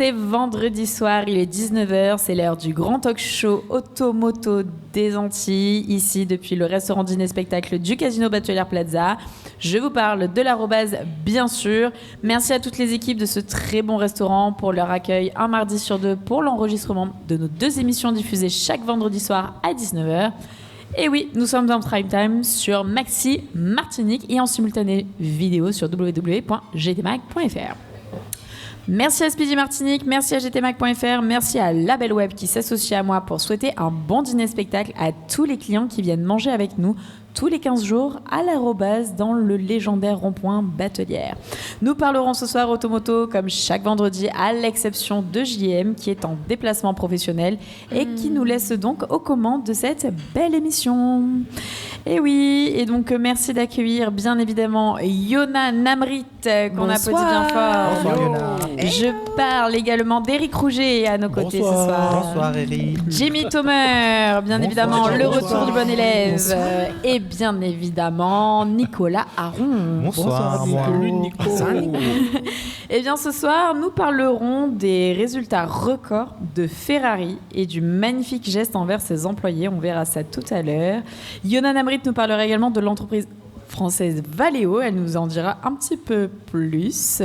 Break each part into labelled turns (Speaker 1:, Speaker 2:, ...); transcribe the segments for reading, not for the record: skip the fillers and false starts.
Speaker 1: c'est vendredi soir, il est 19h, c'est l'heure du grand talk show Automoto des Antilles, ici depuis le restaurant dîner spectacle du Casino Batelière Plaza. Je vous parle de l'arrobase, bien sûr. Merci à toutes les équipes de ce très bon restaurant pour leur accueil un mardi sur deux pour l'enregistrement de nos 2 émissions diffusées chaque vendredi soir à 19h. Et oui, nous sommes en prime time sur Maxi Martinique et en simultané vidéo sur www.gtmag.fr. Merci à Speedy Martinique, merci à gtmag.fr, merci à Label Web qui s'associe à moi pour souhaiter un bon dîner spectacle à tous les clients qui viennent manger avec nous tous les 15 jours à l'arrobase dans le légendaire rond-point Batelière. Nous parlerons ce soir automoto comme chaque vendredi à l'exception de JM qui est en déplacement professionnel et qui nous laisse donc aux commandes de cette belle émission. Et oui, et donc merci d'accueillir bien évidemment Yona Namrit qu'on applaudit bien fort.
Speaker 2: Bonsoir Yona.
Speaker 1: Je parle également d'Éric Rouget à nos côtés ce soir.
Speaker 2: Bonsoir Eric.
Speaker 1: Jimmy Thomer, bien évidemment le retour du bon élève. Et bien évidemment Nicolas Aron.
Speaker 2: Bonsoir Nico.
Speaker 1: Et bien ce soir nous parlerons des résultats records de Ferrari et du magnifique geste envers ses employés. On verra ça tout à l'heure. Yona Namrit nous parlera également de l'entreprise française Valeo. Elle nous en dira un petit peu plus.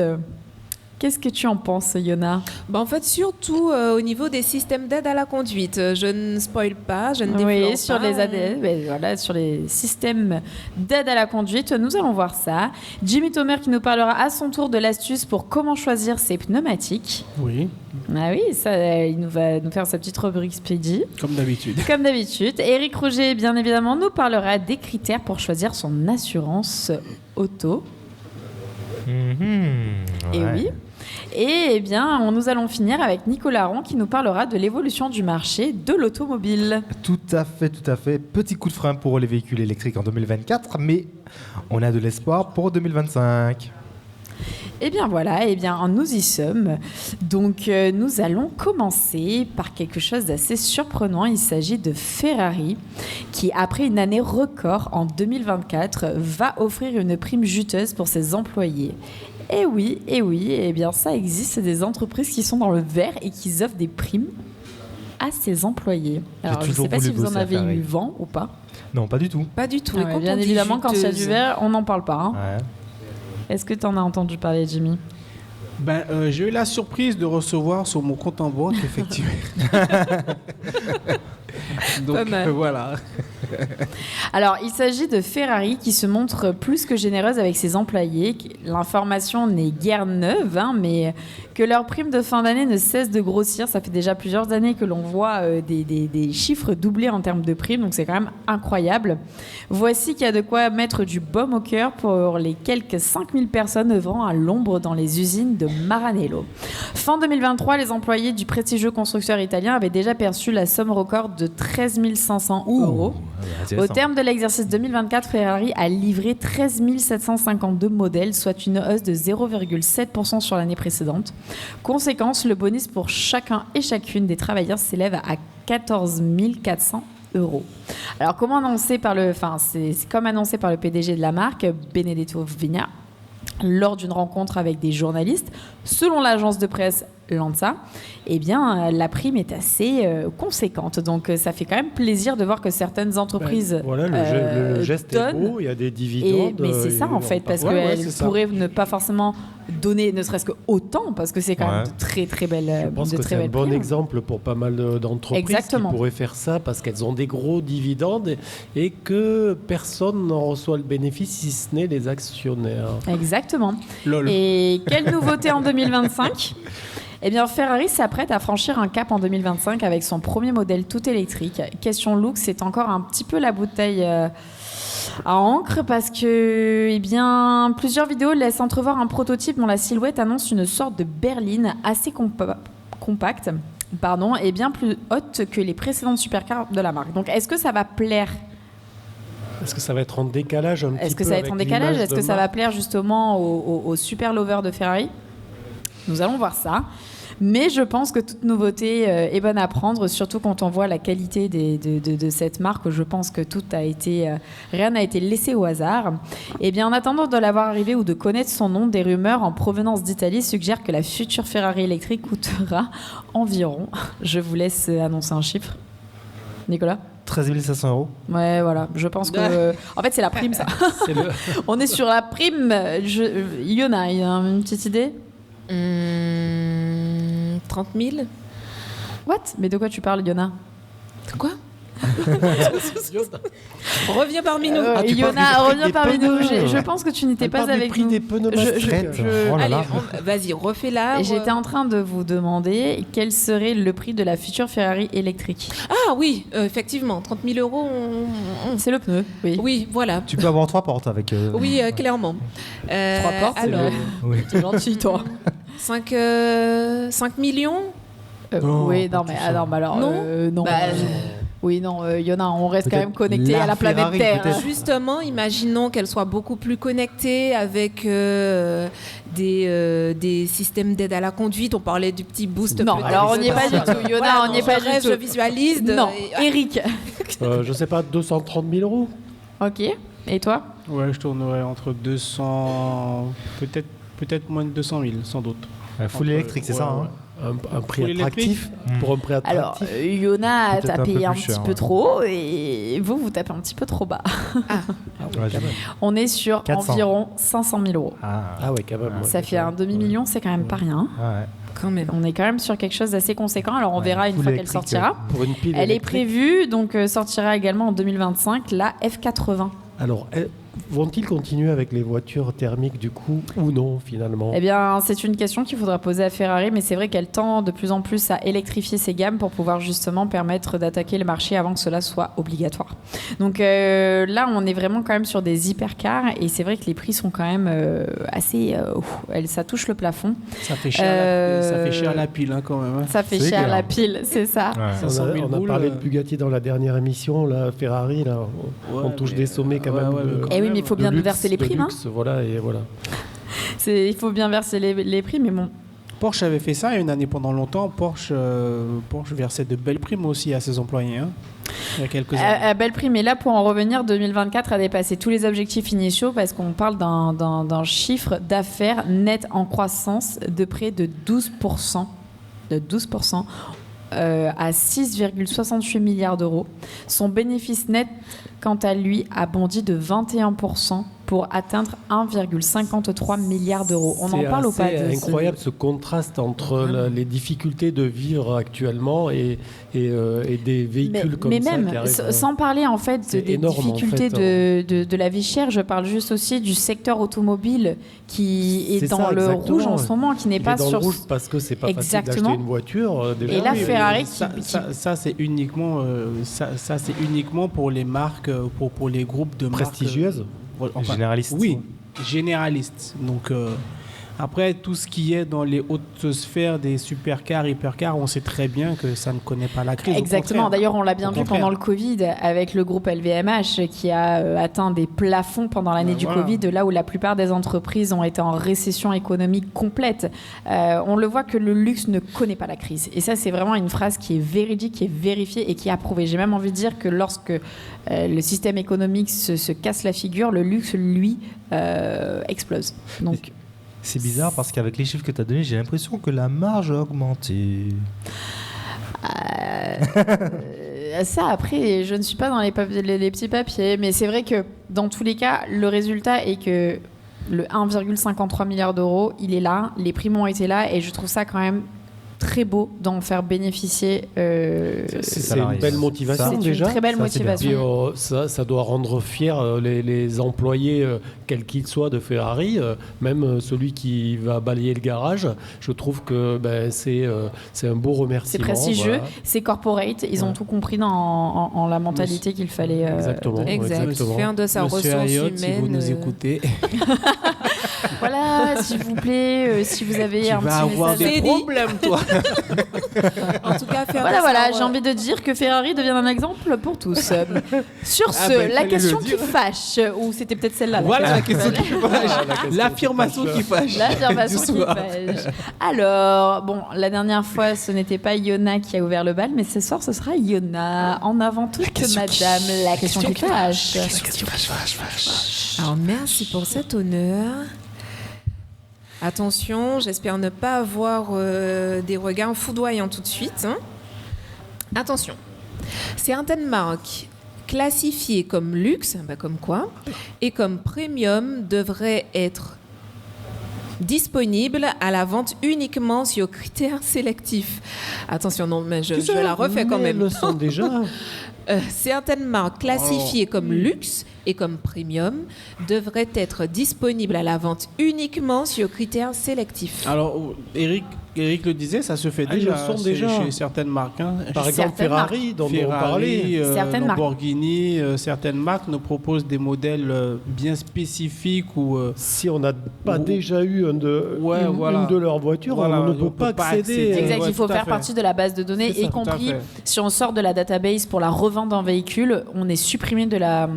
Speaker 1: Qu'est-ce que tu en penses, Yona ?
Speaker 3: En fait, surtout au niveau des systèmes d'aide à la conduite. Je ne spoil pas, je ne développe pas.
Speaker 1: Sur les ADN, voilà, sur les systèmes d'aide à la conduite, nous allons voir ça. Jimmy Thomer qui nous parlera à son tour de l'astuce pour comment choisir ses pneumatiques.
Speaker 4: Oui.
Speaker 1: Ah oui, ça, il va nous faire sa petite rubrique Speedy.
Speaker 4: Comme d'habitude.
Speaker 1: Comme d'habitude. Éric Rouget, bien évidemment, nous parlera des critères pour choisir son assurance auto. Et oui. Et eh bien, nous allons finir avec Nicolas Aron qui nous parlera de l'évolution du marché de l'automobile.
Speaker 2: Tout à fait. Petit coup de frein pour les véhicules électriques en 2024, mais on a de l'espoir pour 2025.
Speaker 1: Eh bien voilà, nous y sommes. Donc nous allons commencer par quelque chose d'assez surprenant. Il s'agit de Ferrari qui, après une année record en 2024, va offrir une prime juteuse pour ses employés. Eh oui, eh bien ça existe des entreprises qui sont dans le vert et qui offrent des primes à ses employés. Alors je ne sais pas si vous en avez eu vent ou pas.
Speaker 2: Non, pas du tout.
Speaker 3: Pas du tout.
Speaker 1: Ah ouais, bien évidemment, quand il y a du vert, on n'en parle pas. Hein.
Speaker 2: Ouais.
Speaker 1: Est-ce que tu en as entendu parler, Jimmy ?
Speaker 4: J'ai eu la surprise de recevoir sur mon compte en banque, effectivement. Donc voilà.
Speaker 1: Alors, il s'agit de Ferrari qui se montre plus que généreuse avec ses employés. L'information n'est guère neuve, mais que leur prime de fin d'année ne cesse de grossir. Ça fait déjà plusieurs années que l'on voit des chiffres doublés en termes de primes, donc c'est quand même incroyable. Voici qu'il y a de quoi mettre du baume au cœur pour les quelques 5000 personnes œuvrant à l'ombre dans les usines de Maranello. Fin 2023, les employés du prestigieux constructeur italien avaient déjà perçu la somme record de 13 500 €. Au terme de l'exercice 2024, Ferrari a livré 13 752 modèles, soit une hausse de 0,7% sur l'année précédente. Conséquence, le bonus pour chacun et chacune des travailleurs s'élève à 14 400 €. Alors, c'est comme annoncé par le PDG de la marque, Benedetto Vigna, lors d'une rencontre avec des journalistes. Selon l'agence de presse Lanza, eh bien, la prime est assez conséquente. Donc, ça fait quand même plaisir de voir que certaines entreprises
Speaker 5: le geste
Speaker 1: donnent.
Speaker 5: est beau, il y a des dividendes.
Speaker 1: Mais c'est ça, en fait, parce qu'elles pourraient ne pas forcément donner ne serait-ce que autant, parce que c'est quand même de très, très belles
Speaker 5: Je pense que c'est un bon exemple pour pas mal d'entreprises qui pourraient faire ça parce qu'elles ont des gros dividendes et que personne n'en reçoit le bénéfice si ce n'est les actionnaires.
Speaker 1: Exactement.
Speaker 4: Lol.
Speaker 1: Et quelle nouveauté en 2025 ? Eh bien, Ferrari s'apprête à franchir un cap en 2025 avec son premier modèle tout électrique. Question look, c'est encore un petit peu la bouteille à encre parce que plusieurs vidéos laissent entrevoir un prototype dont la silhouette annonce une sorte de berline assez compacte, et bien plus haute que les précédentes supercars de la marque. Donc, est-ce que ça va plaire ?
Speaker 5: Est-ce que ça va être en décalage un petit peu ?
Speaker 1: Est-ce que ça va être en décalage ? Est-ce que ça va plaire justement aux super lovers de Ferrari ? Nous allons voir ça. Mais je pense que toute nouveauté est bonne à prendre, surtout quand on voit la qualité de cette marque. Je pense que rien n'a été laissé au hasard. Et bien, en attendant de la voir arriver ou de connaître son nom, des rumeurs en provenance d'Italie suggèrent que la future Ferrari électrique coûtera environ, je vous laisse annoncer un chiffre. Nicolas ?
Speaker 2: 13 500 €.
Speaker 1: Ouais, voilà. Je pense que... En fait, c'est la prime, ça. On est sur la prime. Yona, il y a une petite idée ?
Speaker 3: 30 000 ?
Speaker 1: What ? Mais de quoi tu parles, Yona ?
Speaker 3: Quoi ? Reviens parmi nous.
Speaker 1: Yona, reviens parmi nous. Je pense que tu n'étais pas avec nous.
Speaker 5: Des pneumatiques.
Speaker 3: Allez, vas-y, refais-la.
Speaker 1: J'étais en train de vous demander quel serait le prix de la future Ferrari électrique.
Speaker 3: Ah oui, effectivement, 30 000 €.
Speaker 1: C'est le pneu, oui.
Speaker 3: Oui, voilà.
Speaker 2: Tu peux avoir 3 portes avec...
Speaker 3: Oui, clairement.
Speaker 1: 3 portes,
Speaker 3: alors,
Speaker 1: t'es gentil, toi.
Speaker 3: 5 millions.
Speaker 1: Oui, non, mais alors... non. Oui, non, Yona, on reste quand même connecté à la planète
Speaker 2: Ferrari,
Speaker 1: Terre.
Speaker 3: Justement, imaginons qu'elle soit beaucoup plus connectée avec des systèmes d'aide à la conduite. On parlait du petit boost.
Speaker 1: Non, alors on n'y est pas du tout. Yona, on n'y est pas du tout.
Speaker 3: Je visualise.
Speaker 1: Non, Eric.
Speaker 5: Je sais pas, 230 000 €.
Speaker 1: Ok. Et toi ?
Speaker 4: Ouais, je tournerais entre 200, peut-être moins de 200 000, sans doute.
Speaker 2: Full électrique, c'est ça, hein.
Speaker 5: Un prix attractif pour un prix attractif.
Speaker 1: Alors, Yona a tapé un petit peu
Speaker 2: ouais.
Speaker 1: trop et vous tapez un petit peu trop bas. On est sur
Speaker 2: 400.
Speaker 1: environ 500 000 €.
Speaker 5: Ah ouais, quand même.
Speaker 1: Ça fait un demi-million, c'est quand même pas rien.
Speaker 2: Ouais.
Speaker 3: Quand même.
Speaker 1: On est quand même sur quelque chose d'assez conséquent. Alors on verra une
Speaker 2: full
Speaker 1: fois qu'elle
Speaker 2: électrique,
Speaker 1: sortira.
Speaker 5: Pour une pile
Speaker 1: Elle est
Speaker 5: électrique.
Speaker 1: prévue, donc sortira également en 2025, la F80.
Speaker 5: Alors, vont-ils continuer avec les voitures thermiques du coup ou non finalement ?
Speaker 1: Eh bien, c'est une question qu'il faudra poser à Ferrari, mais c'est vrai qu'elle tend de plus en plus à électrifier ses gammes pour pouvoir justement permettre d'attaquer le marché avant que cela soit obligatoire. Donc là, on est vraiment quand même sur des hypercars et c'est vrai que les prix sont quand même assez... ça touche le plafond.
Speaker 4: Ça fait cher la pile hein, quand même. Hein.
Speaker 1: Ça fait
Speaker 2: C'est
Speaker 1: cher
Speaker 2: clair.
Speaker 1: la pile, c'est ça.
Speaker 2: Ouais.
Speaker 4: 500 000
Speaker 5: On a
Speaker 4: boules,
Speaker 5: parlé de Bugatti dans la dernière émission, là, Ferrari, là, on touche des sommets quand même.
Speaker 1: Eh oui, mais il faut bien verser les primes.
Speaker 5: Luxe, voilà, et voilà.
Speaker 1: Il faut bien verser les prix, mais bon.
Speaker 4: Porsche avait fait ça une année pendant longtemps. Porsche versait de belles primes aussi à ses employés. Hein, il y a quelques années.
Speaker 1: À belle prime. Et là, pour en revenir, 2024 a dépassé tous les objectifs initiaux parce qu'on parle d'un chiffre d'affaires net en croissance de près de 12%. À 6,68 milliards d'euros. Son bénéfice net, quant à lui, a bondi de 21% pour atteindre 1,53 milliard d'euros. On en parle ou pas
Speaker 5: C'est incroyable ce contraste entre les difficultés de vivre actuellement et des véhicules comme ça.
Speaker 1: Mais même,
Speaker 5: qui arrivent,
Speaker 1: sans parler en fait des
Speaker 5: énorme,
Speaker 1: difficultés
Speaker 5: en fait,
Speaker 1: de la vie chère, je parle juste aussi du secteur automobile qui est dans
Speaker 5: ça,
Speaker 1: le
Speaker 5: exactement.
Speaker 1: rouge en ce moment, qui n'est
Speaker 5: Il
Speaker 1: pas
Speaker 5: est dans
Speaker 1: sur...
Speaker 5: le rouge parce que c'est pas facile d'acheter une voiture. Déjà.
Speaker 1: Et là,
Speaker 4: Oui,
Speaker 1: Ferrari
Speaker 4: ça c'est uniquement c'est uniquement pour les marques, pour les groupes de
Speaker 5: prestigieuses.
Speaker 2: Généraliste.
Speaker 4: Oui, généraliste. Donc après tout ce qui est dans les hautes sphères des supercars, hypercars, on sait très bien que ça ne connaît pas la crise.
Speaker 1: Exactement. D'ailleurs, on l'a bien vu pendant le Covid avec le groupe LVMH qui a atteint des plafonds pendant l'année du Covid, là où la plupart des entreprises ont été en récession économique complète. On le voit que le luxe ne connaît pas la crise. Et ça, c'est vraiment une phrase qui est véridique, qui est vérifiée et qui est approuvée. J'ai même envie de dire que lorsque le système économique se casse la figure, le luxe, lui, explose. Donc...
Speaker 2: C'est bizarre parce qu'avec les chiffres que tu as donnés, j'ai l'impression que la marge a augmenté.
Speaker 1: Ça, après, je ne suis pas dans les petits papiers, mais c'est vrai que dans tous les cas, le résultat est que le 1,53 milliard d'euros, il est là, les primes ont été là, et je trouve ça quand même très beau d'en faire bénéficier.
Speaker 5: C'est une belle motivation déjà.
Speaker 1: C'est une très belle motivation.
Speaker 5: Puis, ça doit rendre fiers les employés, quels qu'ils soient, de Ferrari, même celui qui va balayer le garage. Je trouve que c'est un beau remerciement.
Speaker 1: C'est prestigieux,
Speaker 5: voilà.
Speaker 1: C'est corporate. Ils ont tout compris dans la mentalité qu'il fallait.
Speaker 5: Exactement.
Speaker 3: Exact. Faire de sa
Speaker 4: Monsieur
Speaker 3: ressource
Speaker 4: Ayotte,
Speaker 3: humaine.
Speaker 4: si vous nous écoutez.
Speaker 1: voilà, s'il vous plaît, si vous avez
Speaker 4: Tu
Speaker 1: un
Speaker 4: vas
Speaker 1: petit
Speaker 4: avoir
Speaker 1: message.
Speaker 4: des problèmes, toi.
Speaker 3: En tout cas, faire
Speaker 1: Voilà, j'ai envie de dire que Ferrari devient un exemple pour tous. Sur ce,
Speaker 4: ben,
Speaker 1: la
Speaker 4: fallait
Speaker 1: question
Speaker 4: le
Speaker 1: qui
Speaker 4: dire.
Speaker 1: fâche, ou c'était peut-être celle-là.
Speaker 4: Voilà la question qui
Speaker 5: Ah,
Speaker 4: fâche. L'affirmation qui fâche.
Speaker 1: L'affirmation
Speaker 4: du
Speaker 1: qui
Speaker 4: soir.
Speaker 1: fâche. Alors, bon, la dernière fois, ce n'était pas Yona qui a ouvert le bal, mais ce soir, ce sera Yona. En avant toute, madame, la question qui fâche.
Speaker 3: Alors, merci pour cet honneur. Attention, j'espère ne pas avoir des regards foudroyants tout de suite. Hein. Attention, certaines marques classifiées comme luxe, comme quoi, et comme premium devraient être disponibles à la vente uniquement sur critères sélectifs. Attention, non, mais je la refais quand même.
Speaker 5: Elles le sont déjà.
Speaker 3: Certaines marques classifiées comme luxe et comme premium devraient être disponibles à la vente uniquement sur critères sélectifs.
Speaker 4: Alors, Eric le disait, ça se fait
Speaker 5: Ils
Speaker 4: déjà,
Speaker 5: le sont déjà.
Speaker 4: chez certaines marques. Hein.
Speaker 5: Par exemple,
Speaker 1: Certaines
Speaker 5: Ferrari, dont on parlait.
Speaker 1: Certaines marques.
Speaker 4: Lamborghini, certaines marques nous proposent des modèles bien spécifiques ou
Speaker 5: Si on n'a pas déjà eu une de leurs voitures,
Speaker 4: Voilà,
Speaker 5: on ne peut
Speaker 4: on
Speaker 5: pas
Speaker 4: peut pas
Speaker 5: accéder.
Speaker 4: accéder.
Speaker 1: Exact,
Speaker 4: Ouais,
Speaker 1: il faut
Speaker 4: tout à
Speaker 1: faire
Speaker 4: fait.
Speaker 1: partie de la base de données,
Speaker 5: C'est ça,
Speaker 1: y
Speaker 4: tout à
Speaker 1: compris
Speaker 4: fait.
Speaker 1: si on sort de la database pour la revente d'un véhicule, on est supprimé de la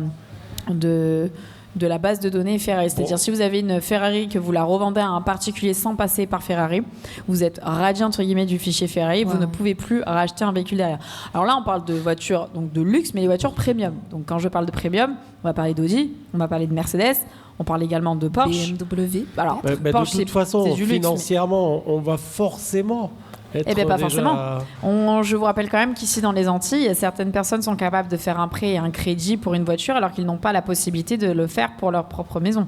Speaker 1: base de données Ferrari. C'est-à-dire, si vous avez une Ferrari que vous la revendez à un particulier sans passer par Ferrari, vous êtes radié entre guillemets du fichier Ferrari, vous ne pouvez plus racheter un véhicule derrière. Alors là, on parle de voitures donc de luxe, mais les voitures premium. Donc quand je parle de premium, on va parler d'Audi, on va parler de Mercedes, on parle également de Porsche.
Speaker 3: BMW.
Speaker 1: Alors,
Speaker 5: De
Speaker 1: Porsche,
Speaker 5: toute façon,
Speaker 1: c'est du luxe, mais-
Speaker 5: financièrement, on va forcément être
Speaker 1: Eh bien, pas
Speaker 5: déjà-
Speaker 1: forcément. Je vous rappelle quand même qu'ici, dans les Antilles, certaines personnes sont capables de faire un prêt et un crédit pour une voiture alors qu'ils n'ont pas la possibilité de le faire pour leur propre maison.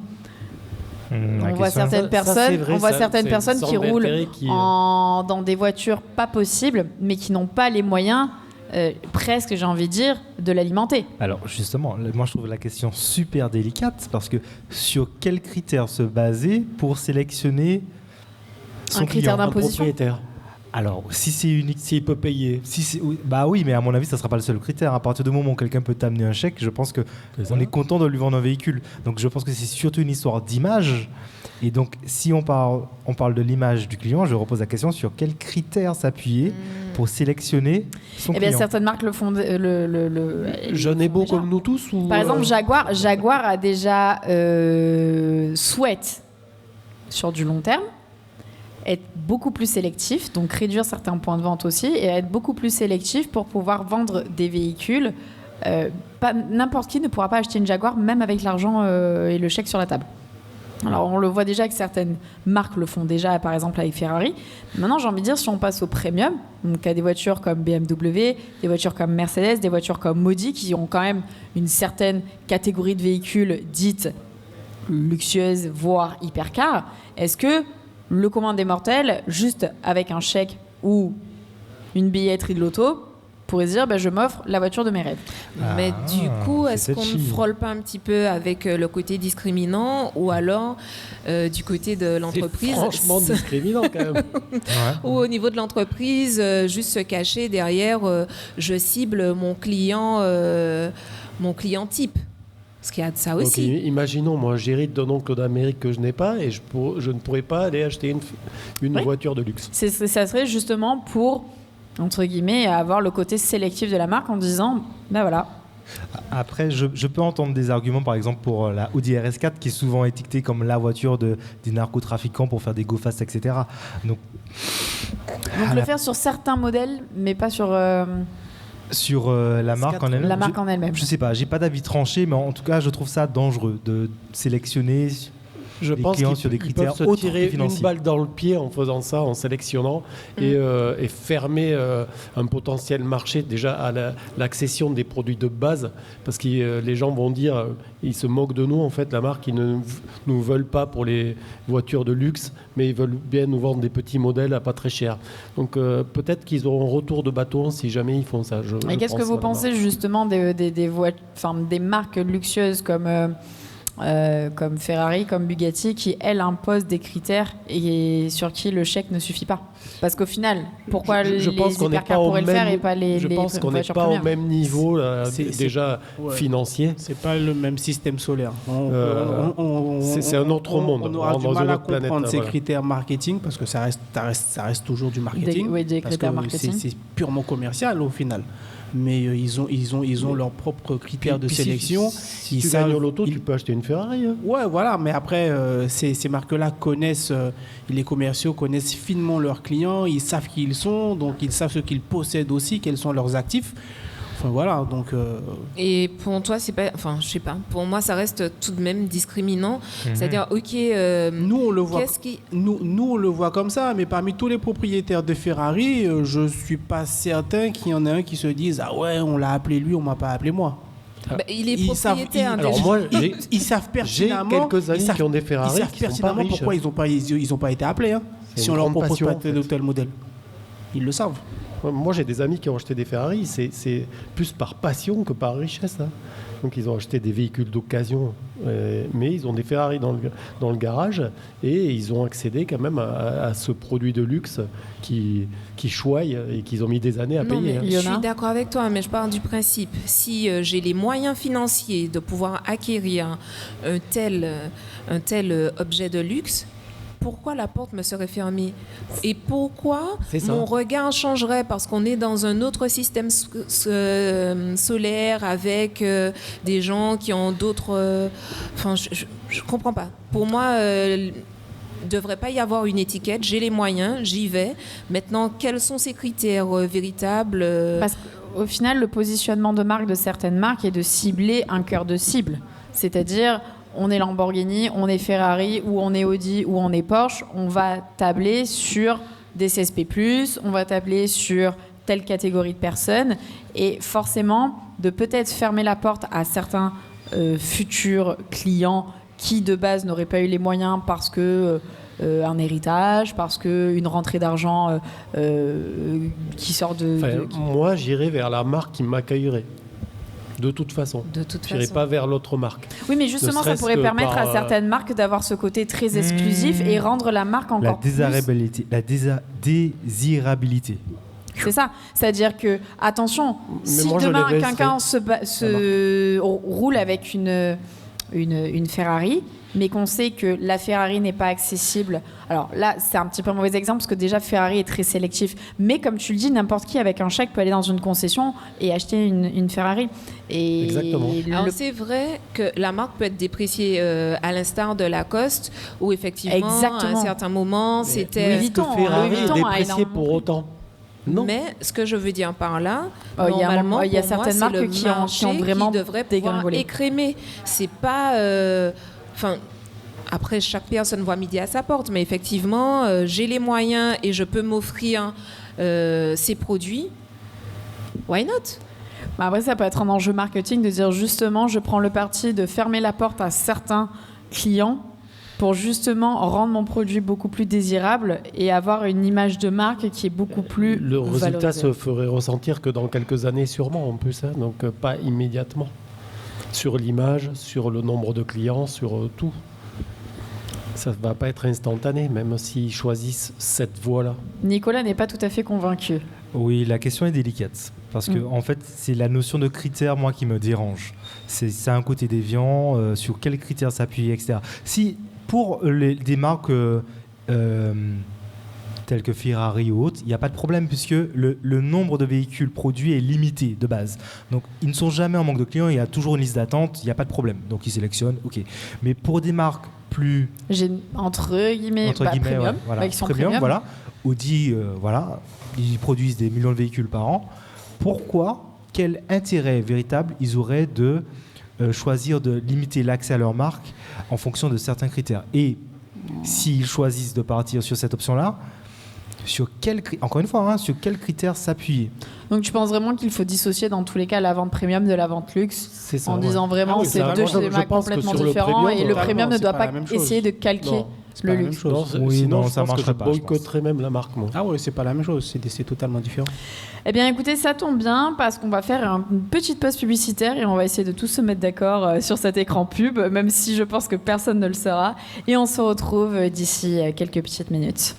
Speaker 1: On voit certaines personnes qui roulent dans des voitures pas possibles, mais qui n'ont pas les moyens, presque, j'ai envie de dire, de l'alimenter.
Speaker 2: Alors justement, moi je trouve la question super délicate parce que sur quels critères se baser pour sélectionner son
Speaker 1: Un critère
Speaker 2: client
Speaker 5: un
Speaker 1: d'imposition.
Speaker 5: propriétaire.
Speaker 2: Alors si c'est unique,
Speaker 5: S'il peut payer.
Speaker 2: bah oui, mais à mon avis ça sera pas le seul critère. À partir du moment où quelqu'un peut t'amener un chèque, je pense que on est content de lui vendre un véhicule. Donc je pense que c'est surtout une histoire d'image. Et donc si on parle de l'image du client, je repose la question sur quels critères s'appuyer pour sélectionner son
Speaker 1: Eh bien,
Speaker 2: client.
Speaker 1: certaines marques le font.
Speaker 5: Jeune et beau
Speaker 1: déjà.
Speaker 5: comme nous tous ou
Speaker 1: Par exemple, Jaguar a déjà souhaite, sur du long terme, être beaucoup plus sélectif, donc réduire certains points de vente aussi, et être beaucoup plus sélectif pour pouvoir vendre des véhicules. Pas, n'importe qui ne pourra pas acheter une Jaguar, même avec l'argent et le chèque sur la table. Alors, on le voit déjà que certaines marques le font déjà, par exemple avec Ferrari. Maintenant, j'ai envie de dire, si on passe au premium, donc à des voitures comme BMW, des voitures comme Mercedes, des voitures comme Audi, qui ont quand même une certaine catégorie de véhicules dites luxueuses, voire hypercars, est-ce que le commun des mortels, juste avec un chèque ou une billetterie de loto, pourrait se dire je m'offre la voiture de mes rêves?
Speaker 3: Mais du coup, est-ce
Speaker 2: c'est
Speaker 3: qu'on ne
Speaker 2: touchy.
Speaker 3: frôle pas un petit peu avec le côté discriminant ou alors du côté de
Speaker 5: C'est
Speaker 3: l'entreprise
Speaker 5: franchement discriminant quand même.
Speaker 3: ou au niveau de l'entreprise, juste se cacher derrière je cible mon client type. Parce qu'il y a de ça
Speaker 5: Donc,
Speaker 3: aussi.
Speaker 5: imaginons, moi, j'hérite d'un oncle d'Amérique que je n'ai pas et je ne pourrais pas aller acheter une
Speaker 1: Oui.
Speaker 5: voiture de luxe.
Speaker 1: Ça serait justement pour, entre guillemets, avoir le côté sélectif de la marque en disant, voilà.
Speaker 2: Après, je peux entendre des arguments, par exemple, pour la Audi RS4, qui est souvent étiquetée comme la voiture des narcotrafiquants pour faire des go fast, etc. Donc
Speaker 1: Le faire sur certains modèles, mais pas sur
Speaker 2: sur la marque en elle-même.
Speaker 1: la marque en elle-même.
Speaker 2: Je sais pas, j'ai pas d'avis tranché, mais en tout cas, je trouve ça dangereux de sélectionner
Speaker 5: Je
Speaker 2: les
Speaker 5: pense
Speaker 2: clients
Speaker 5: qu'ils
Speaker 2: sur des
Speaker 5: ils
Speaker 2: critères
Speaker 5: peuvent se
Speaker 2: autres
Speaker 5: tirer
Speaker 2: que financiers.
Speaker 5: une balle dans le pied en faisant ça, en sélectionnant et fermer un potentiel marché déjà à l'accession des produits de base, parce que les gens vont dire, ils se moquent de nous en fait, la marque, ils ne nous veulent pas pour les voitures de luxe, mais ils veulent bien nous vendre des petits modèles à pas très cher. Donc peut-être qu'ils auront un retour de bâton si jamais ils font ça.
Speaker 1: Et qu'est-ce que vous pensez justement des marques luxueuses comme comme Ferrari, comme Bugatti, qui, elles, imposent des critères et sur qui le chèque ne suffit pas. Parce qu'au final, pourquoi
Speaker 5: je
Speaker 1: les
Speaker 5: pense qu'on n'est
Speaker 1: hypercars
Speaker 5: pas au
Speaker 1: pourraient le faire et
Speaker 5: même,
Speaker 1: pas les
Speaker 5: je pense qu'on n'est
Speaker 1: voitures
Speaker 5: pas au
Speaker 1: premières.
Speaker 5: même niveau
Speaker 4: C'est-
Speaker 5: déjà
Speaker 4: ouais.
Speaker 5: financier.
Speaker 4: C'est pas le même système solaire.
Speaker 5: C'est un autre monde.
Speaker 4: On aura
Speaker 5: On est
Speaker 4: du
Speaker 5: dans
Speaker 4: mal
Speaker 5: une
Speaker 4: à
Speaker 5: autre planète,
Speaker 4: comprendre ces
Speaker 5: voilà.
Speaker 4: critères marketing parce que ça reste toujours du marketing.
Speaker 1: Des
Speaker 4: parce
Speaker 1: critères
Speaker 4: que
Speaker 1: marketing.
Speaker 4: c'est purement commercial au final. Mais ils ont leurs propres critères de
Speaker 5: Puis
Speaker 4: sélection.
Speaker 5: Si tu gagnes au loto, tu peux acheter une Ferrari. Hein.
Speaker 4: Ouais, voilà, mais après, ces marques-là connaissent, les commerciaux connaissent finement leurs clients, ils savent qui ils sont, donc ils savent ce qu'ils possèdent aussi, quels sont leurs actifs. Enfin voilà, donc.
Speaker 3: Et pour toi, c'est pas. Enfin, je sais pas. Pour moi, ça reste tout de même discriminant. C'est-à-dire, ok.
Speaker 4: Nous, on le voit.
Speaker 3: Qu'est-ce qui.
Speaker 4: Nous, on le voit comme ça, mais parmi tous les propriétaires de Ferrari, je suis pas certain qu'il y en ait un qui se dise ah ouais, on l'a appelé lui, on m'a pas appelé moi.
Speaker 3: Bah, il est
Speaker 4: Ils savent-
Speaker 3: propriétaire.
Speaker 4: ils-
Speaker 3: déjà.
Speaker 5: Alors moi,
Speaker 4: Ils savent
Speaker 5: j'ai
Speaker 4: pertinemment.
Speaker 5: quelques amis qui ont des Ferrari
Speaker 4: Ils savent
Speaker 5: qui sont pas
Speaker 4: pertinemment
Speaker 5: riches.
Speaker 4: pourquoi ils ont pas été appelés. Hein,
Speaker 5: C'est
Speaker 4: si
Speaker 5: une
Speaker 4: on leur
Speaker 5: grande
Speaker 4: propose
Speaker 5: passion,
Speaker 4: pas
Speaker 5: en
Speaker 4: tel ou tel modèle, ils le savent.
Speaker 5: Moi, j'ai des amis qui ont acheté des Ferrari. C'est plus par passion que par richesse. Hein. Donc, ils ont acheté des véhicules d'occasion, mais ils ont des Ferrari dans le garage et ils ont accédé quand même à ce produit de luxe qui choye et qu'ils ont mis des années à
Speaker 3: Non,
Speaker 5: payer.
Speaker 3: mais
Speaker 5: Hein.
Speaker 3: je
Speaker 1: Yona.
Speaker 3: suis d'accord avec toi, mais je pars du principe. Si j'ai les moyens financiers de pouvoir acquérir un tel objet de luxe, pourquoi la porte me serait fermée? Et pourquoi
Speaker 5: C'est ça.
Speaker 3: mon regard changerait parce qu'on est dans un autre système solaire avec des gens qui ont d'autres... Enfin, je comprends pas. Pour moi... il ne devrait pas y avoir une étiquette, j'ai les moyens, j'y vais. Maintenant, quels sont ces critères véritables
Speaker 1: Parce qu'au final, le positionnement de marque de certaines marques est de cibler un cœur de cible. C'est-à-dire, on est Lamborghini, on est Ferrari, ou on est Audi, ou on est Porsche. On va tabler sur des CSP+, on va tabler sur telle catégorie de personnes. Et forcément, de peut-être fermer la porte à certains futurs clients qui, de base, n'auraient pas eu les moyens parce que... un héritage, parce qu'une rentrée d'argent qui sort de...
Speaker 5: Moi, j'irais vers la marque qui m'accueillerait. De toute façon.
Speaker 3: De toute
Speaker 5: J'irais
Speaker 3: façon.
Speaker 5: pas vers l'autre marque.
Speaker 1: Oui, mais justement, ça
Speaker 5: serait-ce
Speaker 1: pourrait
Speaker 5: que
Speaker 1: permettre
Speaker 5: par,
Speaker 1: à certaines marques d'avoir ce côté très exclusif et rendre la marque
Speaker 2: La
Speaker 1: encore plus...
Speaker 2: désirabilité. La désirabilité.
Speaker 1: C'est ça. C'est-à-dire que, attention,
Speaker 5: Mais
Speaker 1: si
Speaker 5: moi, je
Speaker 1: demain
Speaker 5: les
Speaker 1: quelqu'un roule avec une Ferrari, mais qu'on sait que la Ferrari n'est pas accessible. Alors là, c'est un petit peu un mauvais exemple parce que déjà Ferrari est très sélectif. Mais comme tu le dis, n'importe qui avec un chèque peut aller dans une concession et acheter une Ferrari. Et
Speaker 5: Exactement.
Speaker 3: Alors c'est vrai que la marque peut être dépréciée à l'instar de Lacoste où effectivement
Speaker 1: Exactement.
Speaker 3: à un certain moment c'était...
Speaker 1: Louis Vuitton,
Speaker 5: Est-ce que Ferrari
Speaker 1: Louis Vuitton
Speaker 5: est
Speaker 1: a
Speaker 5: déprécié
Speaker 1: énormément
Speaker 5: pour autant? Non.
Speaker 3: Mais ce que je veux dire par là,
Speaker 1: Il y a
Speaker 3: normalement,
Speaker 1: il y a
Speaker 3: pour moi,
Speaker 1: certaines
Speaker 3: c'est
Speaker 1: marques
Speaker 3: le
Speaker 1: qui ont
Speaker 3: marché
Speaker 1: vraiment
Speaker 3: qui devrait pouvoir
Speaker 1: dégringolé.
Speaker 3: écrémer. C'est pas... Enfin, après, chaque personne voit midi à sa porte, mais effectivement, j'ai les moyens et je peux m'offrir ces produits. Why not?
Speaker 1: Bah après, ça peut être un enjeu marketing de dire justement, je prends le parti de fermer la porte à certains clients pour justement rendre mon produit beaucoup plus désirable et avoir une image de marque qui est beaucoup plus
Speaker 5: Le résultat
Speaker 1: valorisée.
Speaker 5: se ferait ressentir que dans quelques années sûrement en plus, hein, donc pas immédiatement. Sur l'image, sur le nombre de clients, sur tout. Ça ne va pas être instantané, même s'ils choisissent cette voie-là.
Speaker 1: Nicolas n'est pas tout à fait convaincu.
Speaker 2: Oui, la question est délicate. Parce que, en fait, c'est la notion de critères, moi, qui me dérange. C'est un côté déviant, sur quels critères s'appuyer, etc. Si, pour des marques telles que Ferrari ou autres, il n'y a pas de problème, puisque le nombre de véhicules produits est limité de base. Donc, ils ne sont jamais en manque de clients, il y a toujours une liste d'attente, il n'y a pas de problème. Donc, ils sélectionnent, OK. Mais pour des marques plus...
Speaker 1: Entre guillemets, premium,
Speaker 2: ouais, voilà.
Speaker 1: qui sont
Speaker 2: Premium,
Speaker 1: premium.
Speaker 2: voilà. Audi, voilà, ils produisent des millions de véhicules par an. Pourquoi, quel intérêt véritable ils auraient de choisir de limiter l'accès à leur marque en fonction de certains critères? Et s'ils choisissent de partir sur cette option-là, encore une fois, sur quels critères s'appuyer?
Speaker 1: Donc tu penses vraiment qu'il faut dissocier dans tous les cas la vente premium de la vente luxe
Speaker 5: C'est ça,
Speaker 1: en
Speaker 5: ouais.
Speaker 1: disant vraiment
Speaker 5: Ah oui,
Speaker 1: c'est
Speaker 5: ça,
Speaker 1: deux
Speaker 5: moi, je
Speaker 1: schémas
Speaker 5: pense que
Speaker 1: complètement
Speaker 5: sur le
Speaker 1: différents
Speaker 5: premium,
Speaker 1: et le
Speaker 4: totalement,
Speaker 1: premium ne
Speaker 4: c'est
Speaker 1: doit
Speaker 4: pas
Speaker 1: pas
Speaker 4: la même chose.
Speaker 1: essayer de calquer
Speaker 5: Non.
Speaker 4: C'est pas la même
Speaker 5: Non,
Speaker 4: chose.
Speaker 2: Oui,
Speaker 5: sinon,
Speaker 2: non,
Speaker 5: je
Speaker 2: ça
Speaker 5: pense que
Speaker 2: marcherait
Speaker 5: je
Speaker 2: pas, je
Speaker 5: boycotterais même la marque, moi.
Speaker 4: Ah ouais, c'est pas la même chose, c'est totalement différent.
Speaker 1: Eh bien, écoutez, ça tombe bien parce qu'on va faire une petite pause publicitaire et on va essayer de tous se mettre d'accord sur cet écran pub, même si je pense que personne ne le saura. Et on se retrouve d'ici quelques petites minutes.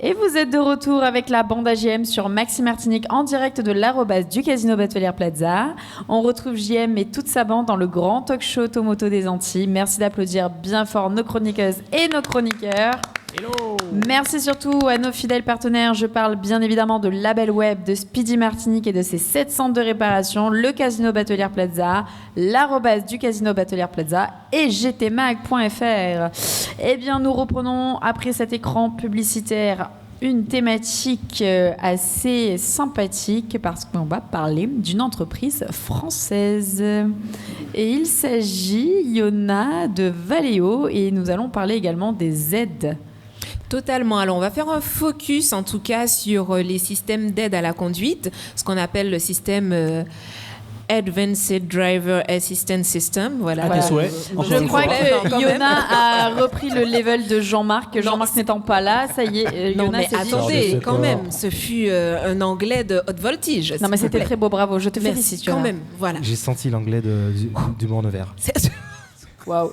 Speaker 1: Et vous êtes de retour avec la bande AGM sur Maxime Martinique en direct de l'arrobase du Casino Batelière Plaza. On retrouve JM et toute sa bande dans le grand talk show Automoto des Antilles. Merci d'applaudir bien fort nos chroniqueuses et nos chroniqueurs.
Speaker 4: Hello.
Speaker 1: Merci surtout à nos fidèles partenaires. Je parle bien évidemment de Label Web, de Speedy Martinique et de ses 7 centres de réparation, le Casino Batelière Plaza, l'arrobase du Casino Batelière Plaza et gtmag.fr. Eh bien, nous reprenons après cet écran publicitaire une thématique assez sympathique parce qu'on va parler d'une entreprise française. Et il s'agit, Yona, de Valeo et nous allons parler également des aides.
Speaker 3: Totalement. Alors, on va faire un focus, en tout cas, sur les systèmes d'aide à la conduite, ce qu'on appelle le système Advanced Driver Assistance System. Voilà.
Speaker 4: À tes souhaits.
Speaker 1: Je crois que
Speaker 3: Quand
Speaker 1: Yona a repris le level de Jean-Marc. Jean-Marc n'étant pas là, ça y est,
Speaker 3: Non,
Speaker 1: Yona
Speaker 3: mais
Speaker 1: s'est dit...
Speaker 3: attendez, quand même, ce fut un anglais de haute voltige.
Speaker 1: Non, mais
Speaker 3: s'il vous
Speaker 1: c'était
Speaker 3: plaît.
Speaker 1: très beau, bravo, je te
Speaker 3: Merci,
Speaker 1: félicite.
Speaker 3: quand
Speaker 1: Yona.
Speaker 3: même, voilà.
Speaker 2: J'ai senti l'anglais du Morne-Vert.
Speaker 1: Waouh,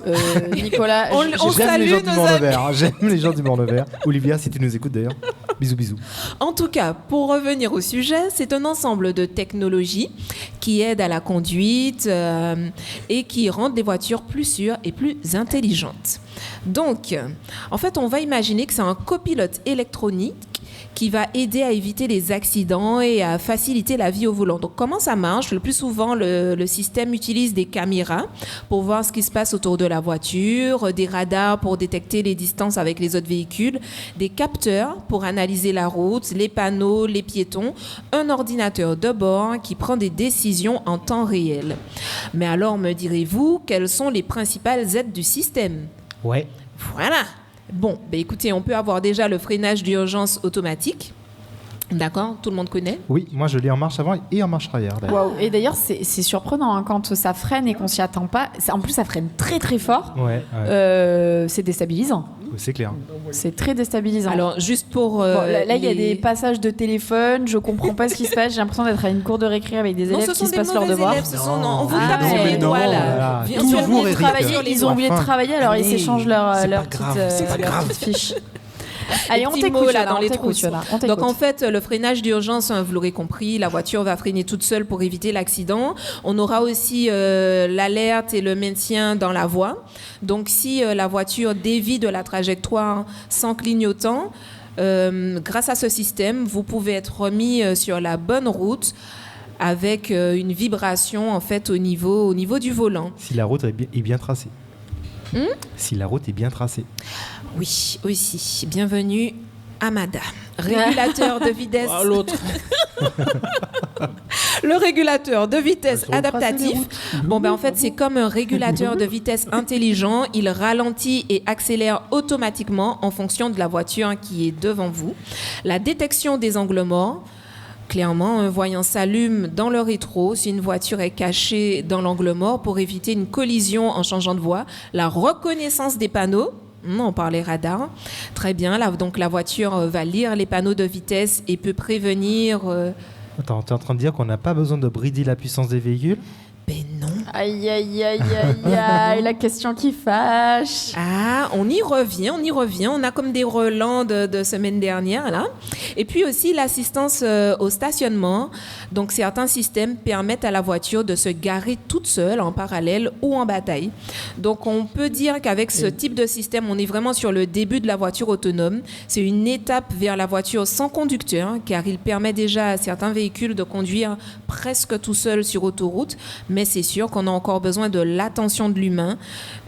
Speaker 1: Nicolas,
Speaker 3: On
Speaker 2: J'aime
Speaker 3: salue
Speaker 2: les gens du
Speaker 3: nos
Speaker 2: Morne-Vert. J'aime les gens du Morne-Vert. Olivia, si tu nous écoutes d'ailleurs. Bisous, bisous.
Speaker 3: En tout cas, pour revenir au sujet, c'est un ensemble de technologies qui aident à la conduite et qui rendent les voitures plus sûres et plus intelligentes. Donc, en fait, on va imaginer que c'est un copilote électronique qui va aider à éviter les accidents et à faciliter la vie au volant. Donc, comment ça marche? Le plus souvent, le système utilise des caméras pour voir ce qui se passe autour de la voiture, des radars pour détecter les distances avec les autres véhicules, des capteurs pour analyser la route, les panneaux, les piétons, un ordinateur de bord qui prend des décisions en temps réel. Mais alors, me direz-vous, quelles sont les principales aides du système?
Speaker 2: Ouais.
Speaker 3: Voilà. Bon, ben écoutez, on peut avoir déjà le freinage d'urgence automatique. D'accord, tout le monde connaît.
Speaker 2: Oui, moi je l'ai en marche avant et en marche arrière. d'ailleurs.
Speaker 1: waouh. Et d'ailleurs, c'est surprenant hein, quand ça freine et qu'on s'y attend pas. En plus, ça freine très très fort.
Speaker 2: Ouais, ouais.
Speaker 1: C'est déstabilisant.
Speaker 2: C'est clair.
Speaker 1: C'est très déstabilisant.
Speaker 3: Alors, juste pour...
Speaker 1: Bon, là, il y a
Speaker 3: les-
Speaker 1: des passages de téléphone, je comprends pas ce qui se passe. J'ai l'impression d'être à une cour de récré avec des
Speaker 3: Non,
Speaker 1: élèves
Speaker 3: ce sont
Speaker 1: qui se
Speaker 3: des
Speaker 1: passent leurs
Speaker 3: mauvais
Speaker 1: devoirs.
Speaker 3: élèves, ce sont... Non, on vous
Speaker 1: Ah,
Speaker 3: tape sur
Speaker 1: mais
Speaker 3: les
Speaker 2: non,
Speaker 3: doigts, là.
Speaker 2: voilà.
Speaker 3: Bien
Speaker 1: Ils
Speaker 3: sûr,
Speaker 1: ont oublié de
Speaker 2: Eric.
Speaker 1: travailler, ils ont oublié de
Speaker 2: Enfin.
Speaker 1: travailler, alors ils
Speaker 2: Allez,
Speaker 1: s'échangent leur
Speaker 2: c'est
Speaker 1: leur
Speaker 2: pas
Speaker 1: petite
Speaker 2: grave, c'est pas
Speaker 1: leur
Speaker 2: grave.
Speaker 1: petite fiche. Allez, on
Speaker 3: petits
Speaker 1: t'écoute
Speaker 3: mots, là,
Speaker 1: Yona,
Speaker 3: dans
Speaker 1: on
Speaker 3: les
Speaker 1: t'écoute,
Speaker 3: trousses.
Speaker 1: Yona, on
Speaker 3: Donc en
Speaker 1: t'écoute.
Speaker 3: fait, le freinage d'urgence, hein, vous l'aurez compris, la voiture va freiner toute seule pour éviter l'accident. On aura aussi l'alerte et le maintien dans la voie. Donc si la voiture dévie de la trajectoire sans clignotant, grâce à ce système, vous pouvez être remis sur la bonne route avec une vibration en fait au niveau du volant.
Speaker 2: Si la route est bien tracée. Si la route est bien tracée.
Speaker 3: Oui, aussi. Bienvenue, Amada. Régulateur de vitesse.
Speaker 4: Ah, l'autre.
Speaker 3: Le régulateur de vitesse
Speaker 2: Elles sont
Speaker 3: adaptatif. Bon, ben en fait, c'est comme un régulateur de vitesse intelligent. Il ralentit et accélère automatiquement en fonction de la voiture qui est devant vous. La détection des angles morts. Clairement, un voyant s'allume dans le rétro si une voiture est cachée dans l'angle mort pour éviter une collision en changeant de voie. La reconnaissance des panneaux. On parlait radar. Très bien. Là, donc, la voiture va lire les panneaux de vitesse et peut prévenir...
Speaker 2: Attends, tu es en train de dire qu'on n'a pas besoin de brider la puissance des véhicules?
Speaker 3: Ben non.
Speaker 1: Aïe, aïe, aïe, aïe, aïe, la question qui fâche.
Speaker 3: Ah, on y revient. On a comme des relents de semaine dernière, là. Et puis aussi l'assistance au stationnement. Donc, certains systèmes permettent à la voiture de se garer toute seule, en parallèle ou en bataille. Donc, on peut dire qu'avec ce type de système, on est vraiment sur le début de la voiture autonome. C'est une étape vers la voiture sans conducteur, car il permet déjà à certains véhicules de conduire presque tout seul sur autoroute. Mais c'est sûr qu'on a encore besoin de l'attention de l'humain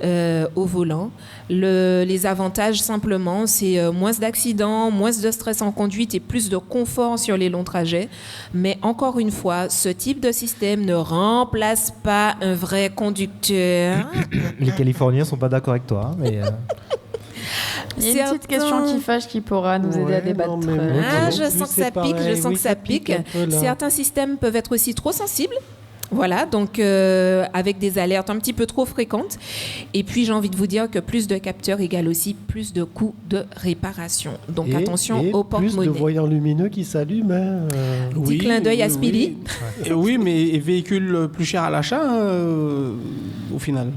Speaker 3: au volant. Les avantages, simplement, c'est moins d'accidents, moins de stress en conduite et plus de confort sur les longs trajets. Mais encore une fois, ce type de système ne remplace pas un vrai conducteur.
Speaker 2: Les Californiens sont pas d'accord avec toi, mais
Speaker 1: Il y a une petite question qui fâche qui pourra nous aider à débattre.
Speaker 3: Je sens que ça pique, ça pique. Certains systèmes peuvent être aussi trop sensibles. Voilà, donc avec des alertes un petit peu trop fréquentes. Et puis, j'ai envie de vous dire que plus de capteurs égale aussi plus de coûts de réparation. Donc, attention au porte-monnaie.
Speaker 5: Plus de voyants lumineux qui s'allument.
Speaker 3: Petit clin d'œil à Spilly.
Speaker 4: Oui, mais véhicules plus chers à l'achat, au final.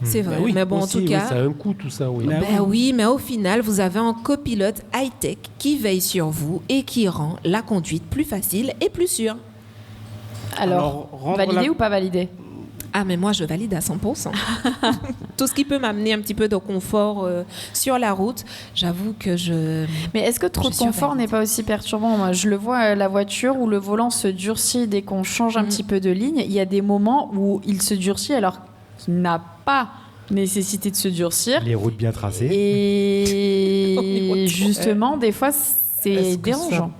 Speaker 3: C'est vrai, mais bon,
Speaker 5: aussi,
Speaker 3: en tout cas...
Speaker 5: ça a un coût, tout ça, oui.
Speaker 3: Oui, mais au final, vous avez un copilote high-tech qui veille sur vous et qui rend la conduite plus facile et plus sûre.
Speaker 1: Alors validé ou pas validé?
Speaker 3: Ah, mais moi, je valide à 100%. Tout ce qui peut m'amener un petit peu de confort sur la route, j'avoue que je...
Speaker 1: Mais est-ce que trop de confort n'est pas aussi perturbant? Moi, je le vois, la voiture où le volant se durcit dès qu'on change un petit peu de ligne. Il y a des moments où il se durcit alors qu'il n'a pas nécessité de se durcir.
Speaker 2: les routes bien tracées.
Speaker 1: Et justement, des fois, c'est dérangeant.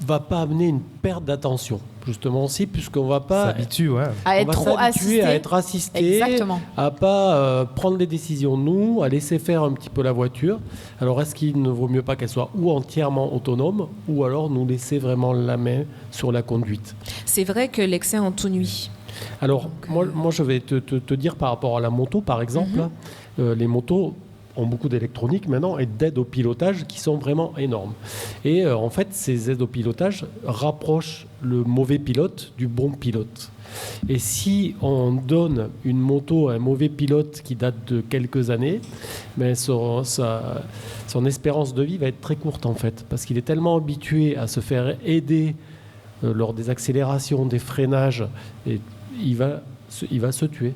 Speaker 5: Va pas amener une perte d'attention, justement aussi, puisqu'on va pas
Speaker 2: s'habituer
Speaker 1: à être trop assisté.
Speaker 5: à être assisté,
Speaker 1: exactement.
Speaker 5: À pas prendre les décisions nous, à laisser faire un petit peu la voiture. Alors est-ce qu'il ne vaut mieux pas qu'elle soit ou entièrement autonome, ou alors nous laisser vraiment la main sur la conduite?
Speaker 3: C'est vrai que l'excès en tout nuit.
Speaker 5: Alors moi je vais te dire par rapport à la moto par exemple, les motos ont beaucoup d'électronique maintenant et d'aides au pilotage qui sont vraiment énormes. Et en fait, ces aides au pilotage rapprochent le mauvais pilote du bon pilote. Et si on donne une moto à un mauvais pilote qui date de quelques années, mais son espérance de vie va être très courte en fait, parce qu'il est tellement habitué à se faire aider lors des accélérations, des freinages, et il va se tuer.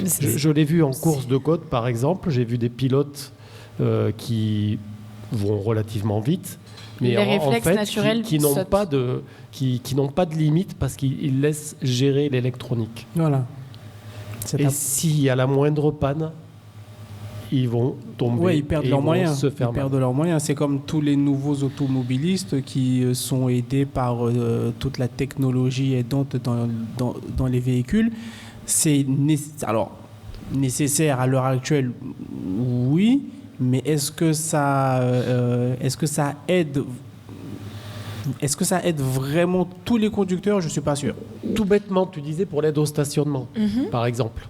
Speaker 5: Je l'ai vu en course de côte, par exemple. J'ai vu des pilotes qui vont relativement vite, mais en fait, qui n'ont pas de limite parce qu'ils laissent gérer l'électronique.
Speaker 4: Voilà.
Speaker 5: Et s'il y a la moindre panne, ils vont tomber.
Speaker 4: Ouais, ils perdent leurs moyens.
Speaker 5: Se faire
Speaker 4: ils perdent leurs moyens. C'est comme tous les nouveaux automobilistes qui sont aidés par toute la technologie aidante dans les véhicules. C'est nécessaire à l'heure actuelle, oui, mais est-ce que ça aide vraiment tous les conducteurs? Je suis pas sûr.
Speaker 5: Tout bêtement, tu disais pour l'aide au stationnement, par exemple.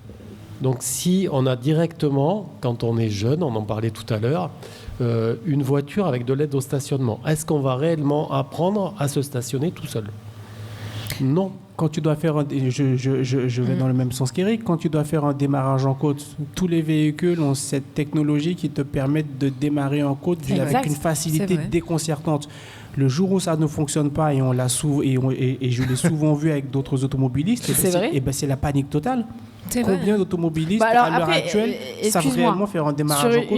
Speaker 5: Donc si on a directement, quand on est jeune, on en parlait tout à l'heure, une voiture avec de l'aide au stationnement, est-ce qu'on va réellement apprendre à se stationner tout seul? Non.
Speaker 4: Quand tu dois faire je vais dans le même sens qu'Éric, quand tu dois faire un démarrage en côte, tous les véhicules ont cette technologie qui te permet de démarrer en côte avec une facilité déconcertante. Le jour où ça ne fonctionne pas, et je l'ai souvent vu avec d'autres automobilistes, c'est la panique totale. Combien d'automobilistes à l'heure actuelle savent réellement faire un démarrage en côte?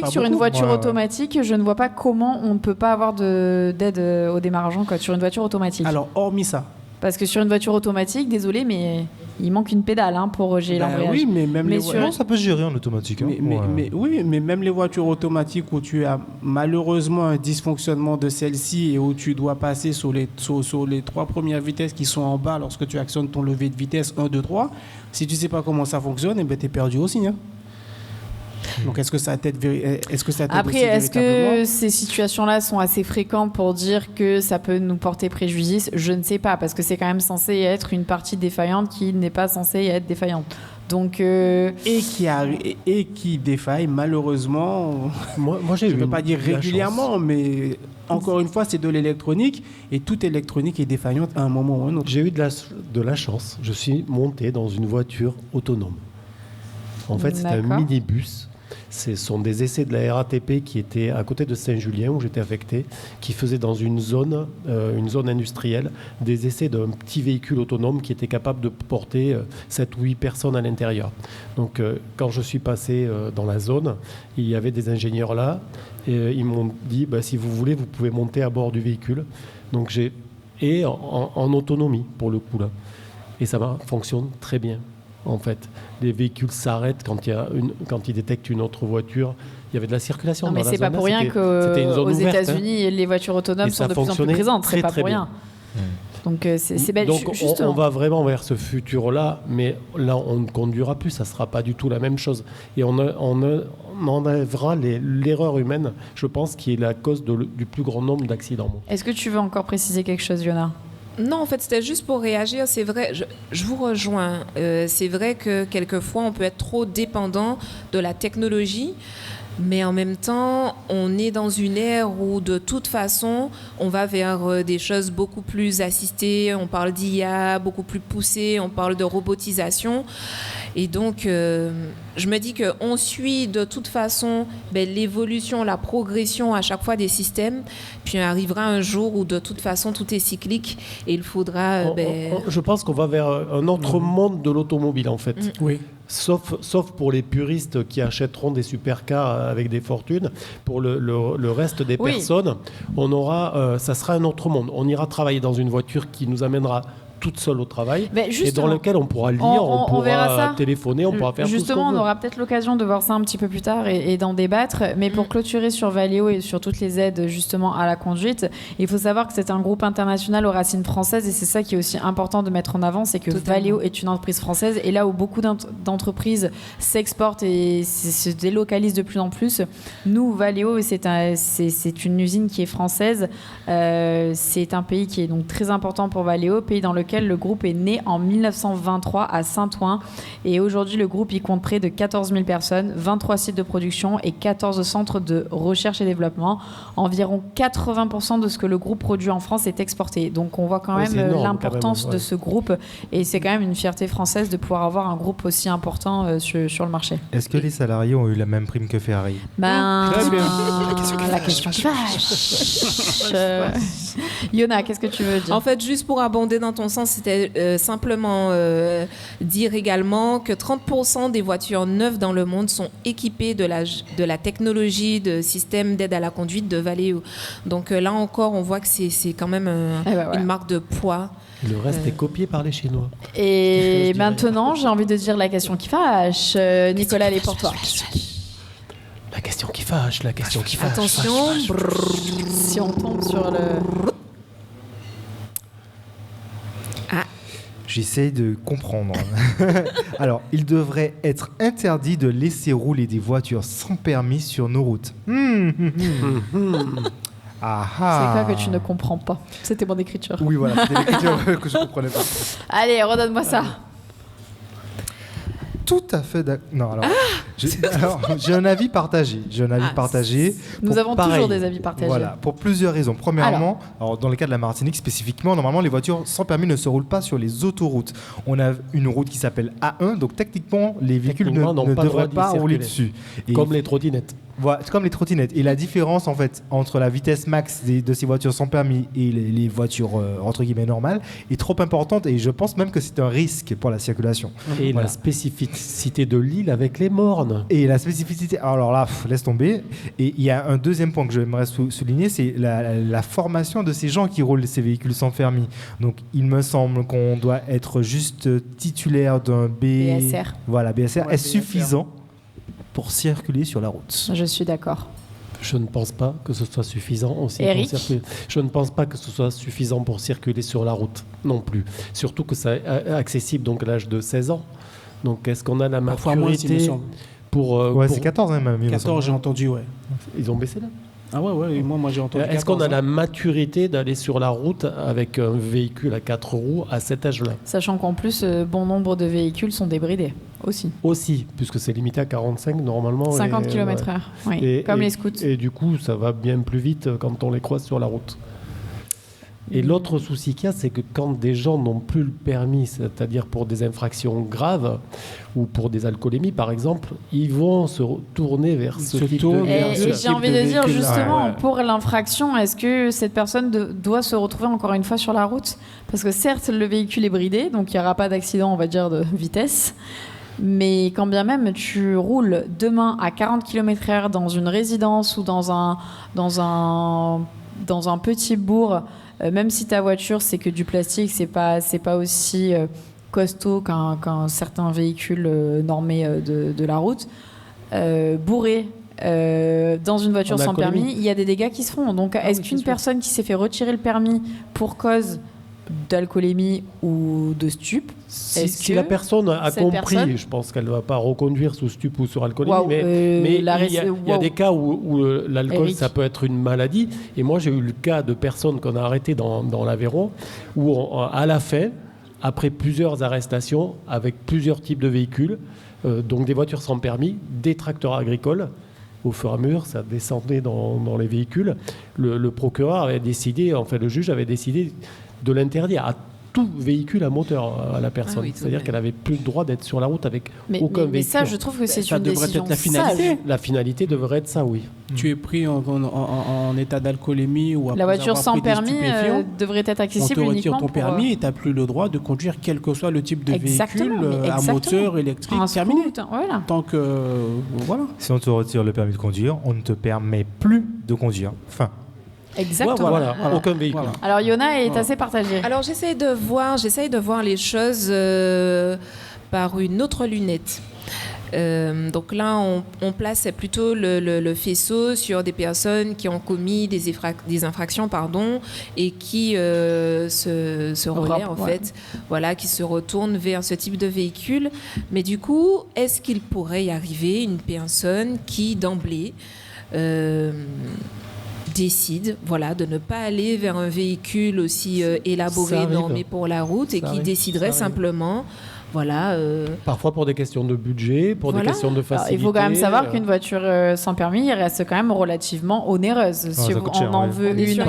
Speaker 1: Sur une voiture automatique, je ne vois pas comment on ne peut pas avoir d'aide au démarrage en côte sur une voiture automatique.
Speaker 4: Alors, hormis ça.
Speaker 1: Parce que sur une voiture automatique, désolé, mais il manque une pédale pour gérer l'embrayage.
Speaker 4: Oui, mais même
Speaker 2: non, ça peut se gérer en automatique.
Speaker 4: Mais même les voitures automatiques où tu as malheureusement un dysfonctionnement de celle-ci et où tu dois passer sur les 3 premières vitesses qui sont en bas lorsque tu actionnes ton levier de vitesse 1, 2, 3, si tu ne sais pas comment ça fonctionne, tu es perdu aussi. Donc est-ce que ça t'aide
Speaker 1: Après, est-ce que ces situations-là sont assez fréquentes pour dire que ça peut nous porter préjudice? Je ne sais pas, parce que c'est quand même censé être une partie défaillante qui n'est pas censée être défaillante. Donc,
Speaker 4: et qui défaille malheureusement.
Speaker 5: Moi
Speaker 4: je ne veux pas dire régulièrement, mais encore une fois, c'est de l'électronique et toute électronique est défaillante à un moment ou à un autre.
Speaker 5: J'ai eu de la chance. Je suis monté dans une voiture autonome. En fait, c'est un minibus. Ce sont des essais de la RATP qui étaient à côté de Saint-Julien, où j'étais affecté, qui faisaient dans une zone industrielle, des essais d'un petit véhicule autonome qui était capable de porter 7 ou 8 personnes à l'intérieur. Donc, quand je suis passé dans la zone, il y avait des ingénieurs là, et ils m'ont dit, si vous voulez, vous pouvez monter à bord du véhicule. Donc, en autonomie, pour le coup, là. Et ça fonctionne très bien. En fait, les véhicules s'arrêtent quand ils détectent une autre voiture. Il y avait de la circulation.
Speaker 1: Non, mais c'est pas pour rien qu'aux États-Unis, les voitures autonomes sont de plus en plus présentes. C'est pas pour rien. Donc c'est belle.
Speaker 5: Donc on va vraiment vers ce futur-là, mais là on ne conduira plus. Ça sera pas du tout la même chose. Et on enlèvera l'erreur humaine, je pense, qui est la cause du plus grand nombre d'accidents.
Speaker 1: Est-ce que tu veux encore préciser quelque chose, Yona ?
Speaker 3: Non, en fait, c'était juste pour réagir. C'est vrai, je vous rejoins. C'est vrai que quelquefois, on peut être trop dépendant de la technologie. Mais en même temps, on est dans une ère où, de toute façon, on va vers des choses beaucoup plus assistées. On parle d'IA, beaucoup plus poussées. On parle de robotisation. Et donc, je me dis qu'on suit de toute façon l'évolution, la progression à chaque fois des systèmes. Puis arrivera un jour où, de toute façon, tout est cyclique. Et il faudra...
Speaker 5: je pense qu'on va vers un autre monde de l'automobile, en fait.
Speaker 4: Oui.
Speaker 5: Sauf pour les puristes qui achèteront des supercars avec des fortunes. Pour le reste des personnes, ça sera un autre monde. On ira travailler dans une voiture qui nous amènera toute seule au travail et dans lequel on pourra lire, on pourra téléphoner, on pourra faire tout ce qu'on veut.
Speaker 1: Justement, on aura peut-être l'occasion de voir ça un petit peu plus tard et d'en débattre. Mais pour clôturer sur Valeo et sur toutes les aides justement à la conduite, il faut savoir que c'est un groupe international aux racines françaises et c'est ça qui est aussi important de mettre en avant, c'est que Valeo est une entreprise française et là où beaucoup d'entreprises s'exportent et se délocalisent de plus en plus, nous, Valeo, c'est une usine qui est française. C'est un pays qui est donc très important pour Valeo, pays dans lequel le groupe est né en 1923 à Saint-Ouen. Et aujourd'hui, le groupe y compte près de 14 000 personnes, 23 sites de production et 14 centres de recherche et développement. Environ 80% de ce que le groupe produit en France est exporté. Donc on voit quand même l'importance de ce groupe. Et c'est quand même une fierté française de pouvoir avoir un groupe aussi important sur le marché.
Speaker 2: Est-ce que les salariés ont eu la même prime que Ferrari ?
Speaker 1: Très bien. La question qui fâche. Yona, qu'est-ce que tu veux dire ?
Speaker 3: En fait, juste pour abonder dans ton sens, c'était simplement dire également que 30% des voitures neuves dans le monde sont équipées de la technologie de système d'aide à la conduite de Valeo. Donc là encore, on voit que c'est quand même une marque de poids.
Speaker 5: Le reste est copié par les Chinois.
Speaker 1: Et maintenant, j'ai envie de dire la question qui fâche. Nicolas, elle est pour toi.
Speaker 5: La question qui fâche, la question qui fâche.
Speaker 3: Attention.
Speaker 1: Si on tombe sur le...
Speaker 2: J'essaie de comprendre. Alors, il devrait être interdit de laisser rouler des voitures sans permis sur nos routes.
Speaker 1: C'est quoi que tu ne comprends pas ? C'était mon écriture.
Speaker 2: Oui, voilà, c'était l'écriture que je ne comprenais pas.
Speaker 1: Allez, redonne-moi ça.
Speaker 2: Tout à fait d'accord. Non, alors, j'ai un avis partagé.
Speaker 1: Nous avons toujours des avis partagés.
Speaker 2: Voilà, pour plusieurs raisons. Premièrement, alors, dans le cas de la Martinique spécifiquement, normalement, les voitures sans permis ne se roulent pas sur les autoroutes. On a une route qui s'appelle A1, donc techniquement, les véhicules ne devraient pas rouler dessus.
Speaker 5: Comme les trottinettes.
Speaker 2: Voilà, comme les trottinettes. Et la différence, en fait, entre la vitesse max de ces voitures sans permis et les voitures, entre guillemets, normales, est trop importante. Et je pense même que c'est un risque pour la circulation.
Speaker 5: Et la spécificité de l'île avec les mornes.
Speaker 2: Et la spécificité... Alors là, laisse tomber. Et il y a un deuxième point que j'aimerais souligner, c'est la formation de ces gens qui roulent ces véhicules sans permis. Donc, il me semble qu'on doit être juste titulaire d'un
Speaker 1: BSR.
Speaker 2: Voilà, BSR. Est-ce suffisant pour circuler sur la route?
Speaker 1: Je suis d'accord.
Speaker 5: Je ne pense pas que ce soit suffisant aussi
Speaker 1: Eric?
Speaker 5: pour circuler. Je ne pense pas que ce soit suffisant pour circuler sur la route non plus. Surtout que c'est accessible donc à l'âge de 16 ans. Donc est-ce qu'on a la maturité pour
Speaker 2: c'est 14 hein, même.
Speaker 4: 14 j'ai entendu, ouais.
Speaker 5: Ils ont baissé là?
Speaker 4: Ah ouais, moi j'ai entendu.
Speaker 5: Est-ce qu'on a la maturité d'aller sur la route avec un véhicule à 4 roues à cet âge-là?
Speaker 1: Sachant qu'en plus, bon nombre de véhicules sont débridés aussi,
Speaker 5: puisque c'est limité à 45 normalement.
Speaker 1: 50 km/h, oui, comme les scouts.
Speaker 5: Et du coup, ça va bien plus vite quand on les croise sur la route. Et l'autre souci qu'il y a, c'est que quand des gens n'ont plus le permis, c'est-à-dire pour des infractions graves ou pour des alcoolémies par exemple, ils vont se tourner vers ce type de véhicule.
Speaker 1: Et j'ai envie de dire justement, pour l'infraction, est-ce que cette personne doit se retrouver encore une fois sur la route? Parce que certes, le véhicule est bridé, donc il n'y aura pas d'accident, on va dire, de vitesse. Mais quand bien même tu roules demain à 40 km/h dans une résidence ou dans un petit bourg, même si ta voiture c'est que du plastique, c'est pas aussi costaud qu'un certain véhicule normé de la route, bourré dans une voiture sans permis, il y a des dégâts qui se font. Donc est-ce qu'une personne qui s'est fait retirer le permis pour cause d'alcoolémie ou de stup,
Speaker 5: si la personne a compris, je pense qu'elle ne va pas reconduire sous stup ou sur alcoolémie, mais il y a des cas où l'alcool, ça peut être une maladie. Et moi, j'ai eu le cas de personnes qu'on a arrêtées dans l'Aveyron, où à la fin, après plusieurs arrestations, avec plusieurs types de véhicules, donc des voitures sans permis, des tracteurs agricoles, au fur et à mesure, ça descendait dans les véhicules. Le procureur avait décidé, enfin le juge avait décidé de l'interdire à tout véhicule à moteur à la personne. C'est-à-dire qu'elle n'avait plus le droit d'être sur la route avec aucun véhicule. Mais
Speaker 1: ça, je trouve que c'est une décision
Speaker 5: sage. La finalité devrait être ça, oui.
Speaker 4: Tu es pris en état d'alcoolémie ou
Speaker 1: la voiture sans permis devrait être accessible uniquement
Speaker 4: pour... On te retire ton permis et tu n'as plus le droit de conduire quel que soit le type de véhicule à moteur électrique terminé.
Speaker 1: Voilà.
Speaker 4: Tant que... voilà.
Speaker 2: Si on te retire le permis de conduire, on ne te permet plus de conduire. Enfin...
Speaker 1: Exactement.
Speaker 5: Voilà. Aucun véhicule.
Speaker 1: Alors Yona est assez partagée.
Speaker 3: Alors j'essaye de voir les choses par une autre lunette. Donc là, on place plutôt le faisceau sur des personnes qui ont commis des infractions, et qui se relaient en fait, qui se retournent vers ce type de véhicule. Mais du coup, est-ce qu'il pourrait y arriver une personne qui d'emblée décide de ne pas aller vers un véhicule aussi élaboré, normé pour la route, et qui déciderait simplement
Speaker 5: parfois pour des questions de budget, pour des questions de facilité.
Speaker 1: Alors, il faut quand même savoir qu'une voiture sans permis, il reste quand même relativement onéreuse. Si on en veut une minimum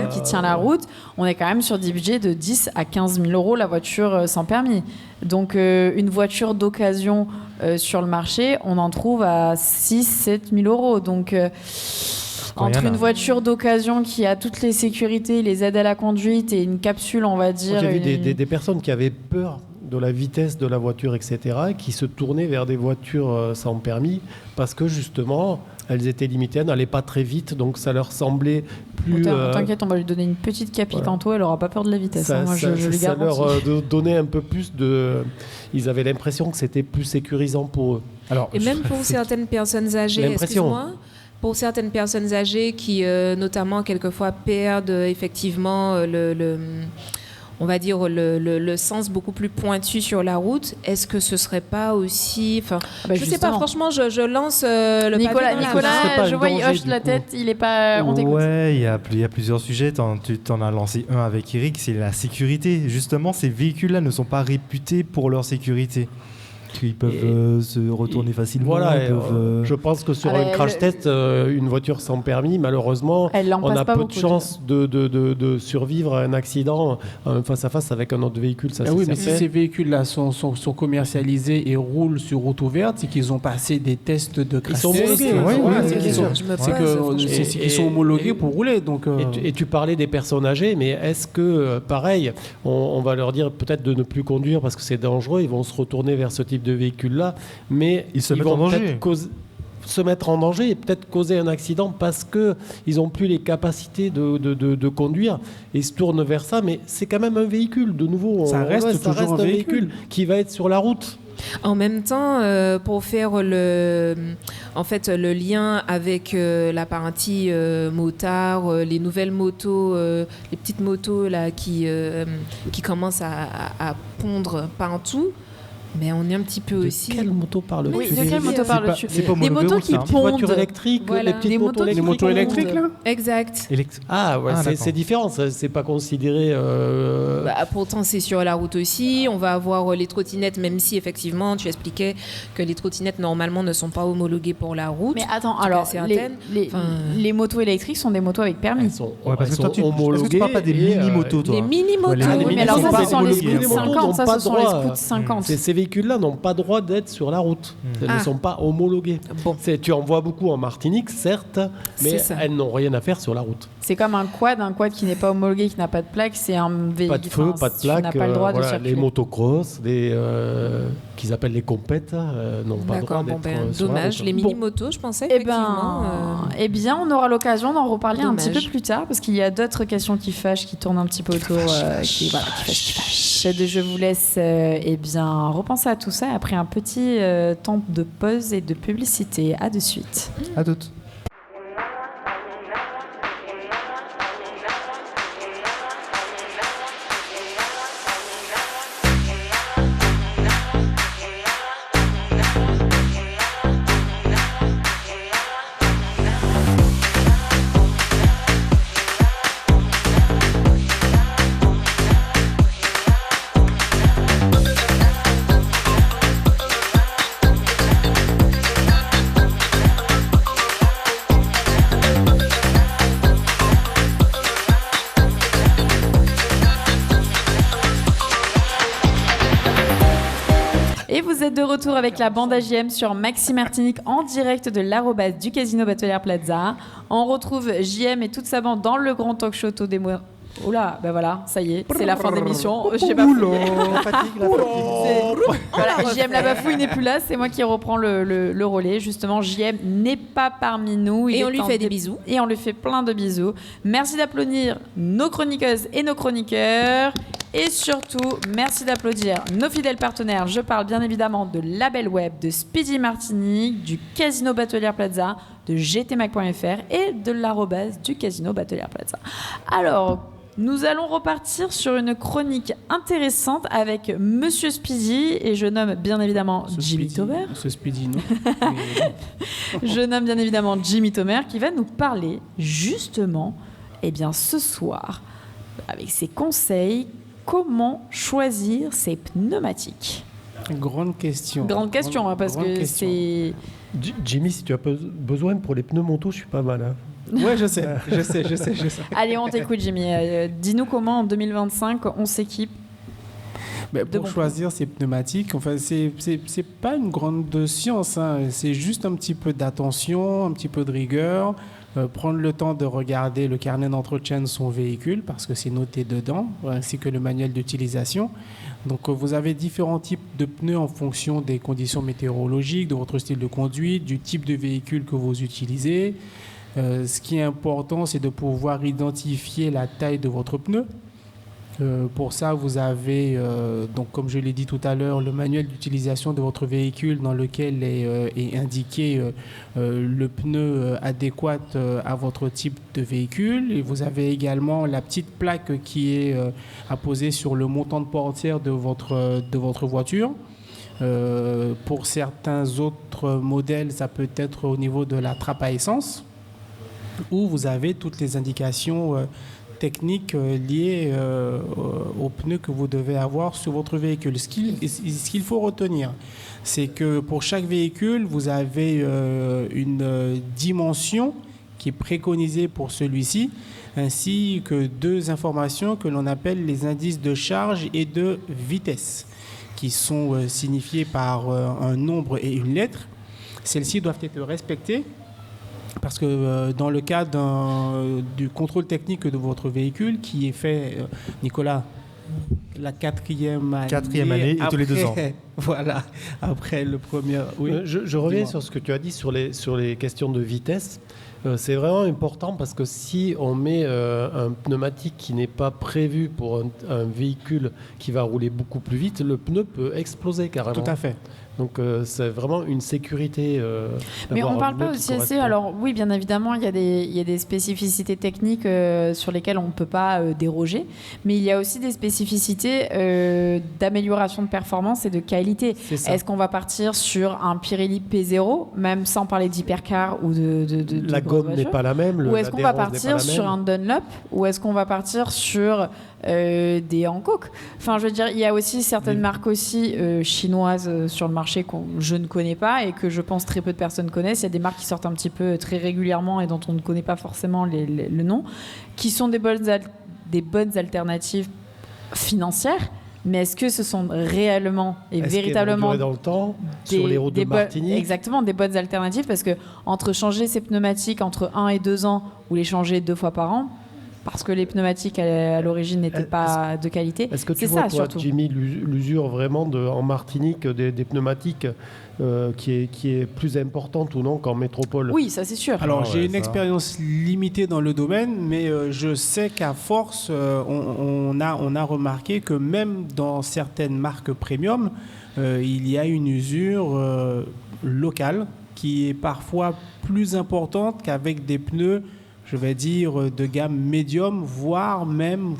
Speaker 1: qui tient la route, on est quand même sur des budgets de 10 à 15 000 euros la voiture sans permis. Donc une voiture d'occasion sur le marché, on en trouve à 6-7 000 euros. Donc... entre une voiture d'occasion qui a toutes les sécurités, les aides à la conduite et une capsule, on va dire...
Speaker 5: J'ai vu des personnes qui avaient peur de la vitesse de la voiture, etc., qui se tournaient vers des voitures sans permis parce que justement, elles étaient limitées, elles n'allaient pas très vite, donc ça leur semblait plus...
Speaker 1: T'inquiète, on va lui donner une petite capitanto, elle n'aura pas peur de la vitesse.
Speaker 5: Ça,
Speaker 1: moi, je lui
Speaker 5: ça
Speaker 1: garantis.
Speaker 5: leur donnait un peu plus de... Ils avaient l'impression que c'était plus sécurisant pour eux.
Speaker 3: Alors, et même pour certaines personnes âgées, excuse-moi, pour certaines personnes âgées qui, notamment, quelquefois perdent effectivement on va dire le sens beaucoup plus pointu sur la route, est-ce que ce serait pas aussi... je sais pas, franchement, je lance le
Speaker 1: Nicolas,
Speaker 3: papier
Speaker 1: je vois, il hoche la tête, il est pas... On t'écoute.
Speaker 2: Ouais, il y a plusieurs sujets. Tu t'en as lancé un avec Eric, c'est la sécurité. Justement, ces véhicules-là ne sont pas réputés pour leur sécurité. Ils peuvent se retourner facilement.
Speaker 5: Je pense que sur un crash test, une voiture sans permis, malheureusement, on a peu de chances de survivre à un accident face à face avec un autre véhicule. Ça,
Speaker 4: mais si ces véhicules-là sont commercialisés et roulent sur route ouverte, c'est qu'ils ont passé des tests de crash test. C'est qu'ils sont homologués pour rouler. Donc,
Speaker 5: et tu parlais des personnes âgées, mais est-ce que, pareil, on va leur dire peut-être de ne plus conduire parce que c'est dangereux, ils vont se retourner vers ce type de véhicules-là, mais ils vont peut-être se mettre en danger et peut-être causer un accident parce qu'ils n'ont plus les capacités de conduire et se tournent vers ça, mais c'est quand même un véhicule, de nouveau,
Speaker 4: ça reste un véhicule
Speaker 5: qui va être sur la route.
Speaker 3: En même temps, pour faire le lien avec la partie motard, les nouvelles motos, les petites motos là, qui commencent à pondre partout, Mais on est un petit peu aussi.
Speaker 5: Quelle moto parle-tu?
Speaker 1: Oui, de quelle moto parles-tu?
Speaker 2: C'est pas
Speaker 1: Des motos qui
Speaker 5: Les petites
Speaker 1: pondent.
Speaker 5: voitures électriques,
Speaker 3: Voilà.
Speaker 5: les petites
Speaker 1: Des
Speaker 5: motos
Speaker 1: motos qui
Speaker 5: électriques.
Speaker 4: motos électriques, là
Speaker 3: Exact.
Speaker 5: Ah ouais,
Speaker 2: Ah,
Speaker 5: c'est
Speaker 2: d'accord.
Speaker 5: différent, c'est pas considéré.
Speaker 3: Pourtant, c'est sur la route aussi. On va avoir les trottinettes, même si effectivement, tu expliquais que les trottinettes normalement ne sont pas homologuées pour la route.
Speaker 1: Mais attends,
Speaker 3: En tout
Speaker 1: alors,
Speaker 3: cas, certaines.
Speaker 1: les motos électriques sont des motos avec permis.
Speaker 5: Elles sont,
Speaker 2: Ouais, parce
Speaker 5: elles
Speaker 2: que toi,
Speaker 5: sont
Speaker 2: est-ce que tu
Speaker 5: homologuées.
Speaker 2: parles pas des
Speaker 5: et,
Speaker 2: mini-motos, toi?
Speaker 3: Les mini-motos.
Speaker 2: Ouais, les
Speaker 1: Ah oui, mais alors
Speaker 2: mini-motos
Speaker 1: ça,
Speaker 2: sont
Speaker 1: ce
Speaker 2: pas
Speaker 1: sont les
Speaker 2: homologuées.
Speaker 1: scouts
Speaker 5: Les motos
Speaker 1: 50.
Speaker 5: n'ont
Speaker 1: Ça,
Speaker 5: pas
Speaker 1: ce sont les
Speaker 5: droit.
Speaker 1: scouts 50.
Speaker 5: Ces véhicules-là n'ont pas droit d'être sur la route. Elles ne sont pas homologuées.
Speaker 3: Bon.
Speaker 5: Tu en vois beaucoup en Martinique, certes, mais
Speaker 3: C'est ça.
Speaker 5: elles n'ont rien à faire sur la route.
Speaker 1: C'est comme un quad qui n'est pas homologué, qui n'a pas de plaque. C'est un véhicule.
Speaker 5: Pas de feu, pas de
Speaker 1: Tu n'as
Speaker 5: plaque.
Speaker 1: pas le droit de
Speaker 5: voilà,
Speaker 1: circuler.
Speaker 5: les motocross, qu'ils appellent les compètes, n'ont pas le droit
Speaker 3: D'accord,
Speaker 5: d'être sur la
Speaker 3: dommage.
Speaker 5: route.
Speaker 3: Les mini-motos, je pensais
Speaker 1: Eh
Speaker 3: effectivement.
Speaker 1: eh bien, on aura l'occasion d'en reparler un petit
Speaker 3: Dommage.
Speaker 1: peu plus tard, parce qu'il y a d'autres questions qui fâchent, qui tournent un petit peu autour, qui fâchent. Je vous laisse repenser à tout ça après un petit temps de pause et de publicité. À de suite.
Speaker 2: À toutes.
Speaker 1: Et vous êtes de retour avec la bande AJM sur Maxi Martinique en direct de l'arrobase du Casino Batelière Plaza. On retrouve JM et toute sa bande dans le grand talk show auto démo. Oula, ben voilà, ça y est, c'est la fin de l'émission. Je sais pas.
Speaker 2: La fatigue.
Speaker 1: Voilà, JM la bafouille n'est plus là, c'est moi qui reprends le relais. Justement, JM n'est pas parmi nous.
Speaker 3: Et
Speaker 1: Il
Speaker 3: on
Speaker 1: est
Speaker 3: lui
Speaker 1: en
Speaker 3: fait des bisous.
Speaker 1: Et on lui fait plein de bisous. Merci d'applaudir nos chroniqueuses et nos chroniqueurs. Et surtout, merci d'applaudir nos fidèles partenaires. Je parle bien évidemment de Label Web, de Speedy Martinique, du Casino Batelière Plaza, de gtmac.fr et de l'arrobase du Casino Batelière Plaza. Alors, nous allons repartir sur une chronique intéressante avec Monsieur Speedy, et je nomme bien évidemment Jimmy Tomer.
Speaker 4: Ce Speedy, non.
Speaker 1: Je nomme bien évidemment Jimmy Tomer qui va nous parler justement, ce soir, avec ses conseils, comment choisir ses pneumatiques.
Speaker 4: Grande question.
Speaker 1: Grande question, parce
Speaker 4: grande
Speaker 1: que
Speaker 4: question.
Speaker 1: c'est...
Speaker 5: Jimmy, si tu as besoin pour les pneus moto, je suis pas mal.
Speaker 4: Ouais, je sais.
Speaker 1: Allez, on t'écoute, Jimmy. Dis-nous comment en 2025 on s'équipe.
Speaker 4: Mais pour choisir ces pneumatiques, enfin, c'est pas une grande science, hein. C'est juste un petit peu d'attention, un petit peu de rigueur, prendre le temps de regarder le carnet d'entretien de son véhicule parce que c'est noté dedans, ainsi que le manuel d'utilisation. Donc vous avez différents types de pneus en fonction des conditions météorologiques, de votre style de conduite, du type de véhicule que vous utilisez. Ce qui est important, c'est de pouvoir identifier la taille de votre pneu. Pour ça, vous avez, donc, comme je l'ai dit tout à l'heure, le manuel d'utilisation de votre véhicule dans lequel est indiqué le pneu adéquat à votre type de véhicule. Et vous avez également la petite plaque qui est apposée sur le montant de portière de votre voiture. Pour certains autres modèles, ça peut être au niveau de la trappe à essence, où vous avez toutes les indications techniques liées aux pneus que vous devez avoir sur votre véhicule. Ce qu'il faut retenir, c'est que pour chaque véhicule, vous avez une dimension qui est préconisée pour celui-ci, ainsi que deux informations que l'on appelle les indices de charge et de vitesse, qui sont signifiés par un nombre et une lettre. Celles-ci doivent être respectées parce que dans le cadre du contrôle technique de votre véhicule qui est fait, Nicolas, la quatrième année
Speaker 2: et tous les 2 ans.
Speaker 4: Voilà, après le premier... Oui.
Speaker 5: Je reviens sur ce que tu as dit sur les questions de vitesse. C'est vraiment important parce que si on met un pneumatique qui n'est pas prévu pour un véhicule qui va rouler beaucoup plus vite, le pneu peut exploser carrément.
Speaker 4: Tout à fait.
Speaker 5: Donc c'est vraiment une sécurité.
Speaker 1: Mais on ne parle pas aussi assez. Alors oui, bien évidemment, il y a des spécificités techniques sur lesquelles on ne peut pas déroger, mais il y a aussi des spécificités d'amélioration de performance et de qualité. Est-ce qu'on va partir sur un Pirelli P0, même sans parler d'hypercar ou de
Speaker 5: la gomme n'est pas la même.
Speaker 1: Ou est-ce qu'on va partir sur un Dunlop, ou est-ce qu'on va partir sur des Hankook. Enfin, je veux dire, il y a aussi certaines marques aussi chinoises sur le marché que je ne connais pas et que je pense très peu de personnes connaissent. Il y a des marques qui sortent un petit peu très régulièrement et dont on ne connaît pas forcément le nom, qui sont des bonnes alternatives financières. Mais est-ce que ce sont réellement et véritablement
Speaker 5: dans le temps sur les routes de Martinique?
Speaker 1: Exactement, des bonnes alternatives, parce que entre changer ses pneumatiques entre 1 et 2 ans ou les changer 2 fois par an, parce que les pneumatiques à l'origine n'étaient pas de qualité.
Speaker 5: Est-ce que tu vois, toi, Jimmy, l'usure vraiment en Martinique des pneumatiques qui est plus importante ou non qu'en métropole?
Speaker 1: Oui, ça c'est sûr.
Speaker 4: Alors j'ai une expérience limitée dans le domaine, mais je sais qu'à force, on a remarqué que même dans certaines marques premium, il y a une usure locale qui est parfois plus importante qu'avec des pneus, je vais dire, de gamme médium, voire même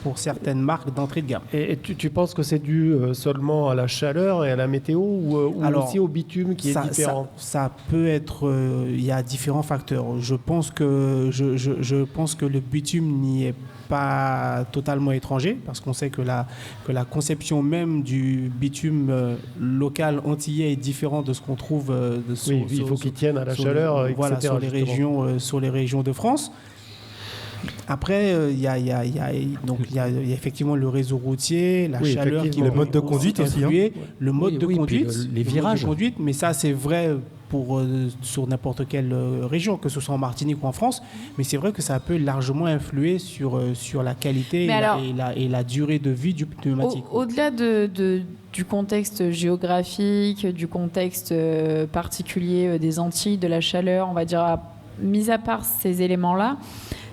Speaker 4: pour certaines marques d'entrée de gamme.
Speaker 5: Et tu penses que c'est dû seulement à la chaleur et à la météo ou alors, aussi au bitume qui est différent?
Speaker 4: Ça peut être... Il y a différents facteurs. Je pense que le bitume n'y est pas totalement étranger, parce qu'on sait que la conception même du bitume local antillais est différente de ce qu'on trouve
Speaker 5: il faut qu'il tienne à la chaleur, etc.
Speaker 4: Sur les régions de France. Après, il y a effectivement le réseau routier, la chaleur qui
Speaker 2: le mode de conduite aussi.
Speaker 4: Le mode de conduite,
Speaker 5: les virages.
Speaker 4: Mais ça, c'est vrai sur n'importe quelle région, que ce soit en Martinique ou en France. Mais c'est vrai que ça peut largement influer sur la qualité et la durée de vie du pneumatique.
Speaker 1: Au-delà du contexte géographique, du contexte particulier des Antilles, de la chaleur, on va dire, mis à part ces éléments-là,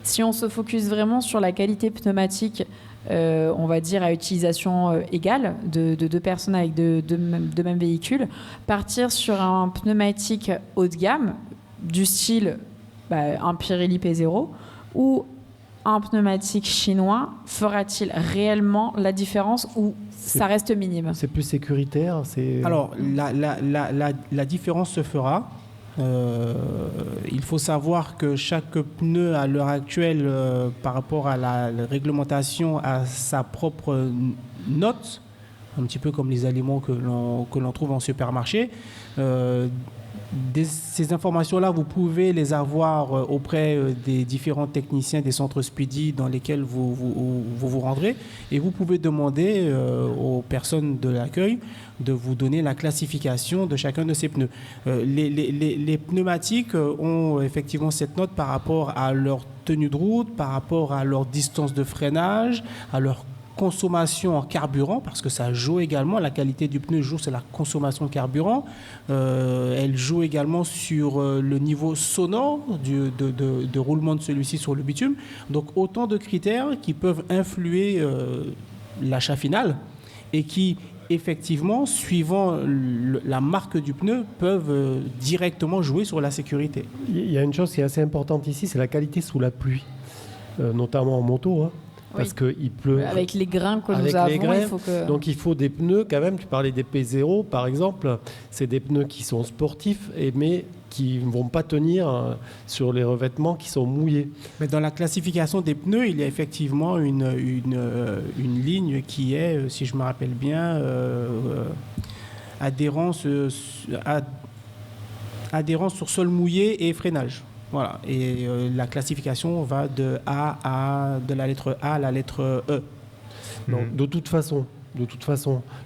Speaker 1: si on se focus vraiment sur la qualité pneumatique, on va dire à utilisation égale de deux personnes avec deux mêmes véhicules, partir sur un pneumatique haut de gamme du style un Pirelli P0 ou un pneumatique chinois, fera-t-il réellement la différence ou ça reste minime?
Speaker 5: C'est plus sécuritaire?
Speaker 4: Alors, la différence se fera. Il faut savoir que chaque pneu à l'heure actuelle, par rapport à la réglementation, a sa propre note, un petit peu comme les aliments que l'on trouve en supermarché. Ces informations-là, vous pouvez les avoir auprès des différents techniciens des centres Speedy dans lesquels vous rendrez, et vous pouvez demander aux personnes de l'accueil de vous donner la classification de chacun de ces pneus. Les pneumatiques ont effectivement cette note par rapport à leur tenue de route, par rapport à leur distance de freinage, à leur consommation en carburant, parce que ça joue également, la qualité du pneu joue sur la consommation de carburant. Elle joue également sur le niveau sonore de roulement de celui-ci sur le bitume. Donc autant de critères qui peuvent influer l'achat final et qui, effectivement, suivant la marque du pneu, peuvent directement jouer sur la sécurité.
Speaker 5: Il y a une chose qui est assez importante ici, c'est la qualité sous la pluie, notamment en moto, parce qu'il pleut.
Speaker 1: Avec les grains que nous avons, il faut que...
Speaker 5: Donc il faut des pneus quand même. Tu parlais des P0 par exemple. C'est des pneus qui sont sportifs, mais qui ne vont pas tenir sur les revêtements qui sont mouillés.
Speaker 4: Mais dans la classification des pneus, il y a effectivement une ligne qui est, si je me rappelle bien, adhérence sur sol mouillé et freinage. Voilà, et la classification va de la lettre A à la lettre E.
Speaker 5: Donc, de toute façon,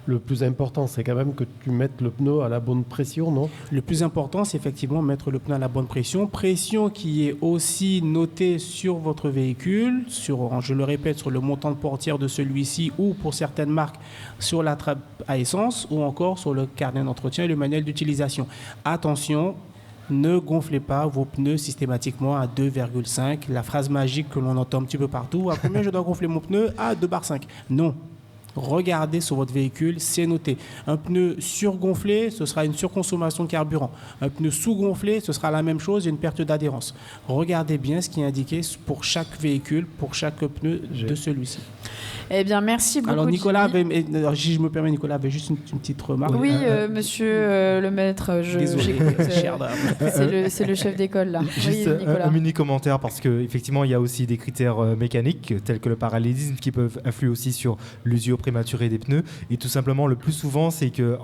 Speaker 5: le plus important, c'est quand même que tu mettes le pneu à la bonne pression, non?
Speaker 4: Le plus important, c'est effectivement mettre le pneu à la bonne pression. Pression qui est aussi notée sur votre véhicule, je le répète, sur le montant de portière de celui-ci ou pour certaines marques, sur la trappe à essence ou encore sur le carnet d'entretien et le manuel d'utilisation. Attention, ne gonflez pas vos pneus systématiquement à 2,5. La phrase magique que l'on entend un petit peu partout. À combien je dois gonfler mon pneu? À 2,5 bar. Non. Regardez sur votre véhicule, c'est noté. Un pneu surgonflé, ce sera une surconsommation de carburant. Un pneu sous-gonflé, ce sera la même chose, il y a une perte d'adhérence. Regardez bien ce qui est indiqué pour chaque véhicule, pour chaque pneu de celui-ci.
Speaker 1: Eh bien, merci beaucoup.
Speaker 4: Alors, Nicolas si je me permets, Nicolas avait juste une petite remarque.
Speaker 1: Oui, monsieur le maître,
Speaker 4: désolé, cher dame.
Speaker 1: C'est le chef d'école, là.
Speaker 2: Juste un mini commentaire, parce qu'effectivement, il y a aussi des critères mécaniques, tels que le parallélisme, qui peuvent influer aussi sur l'usure prématurée des pneus. Et tout simplement, le plus souvent, c'est que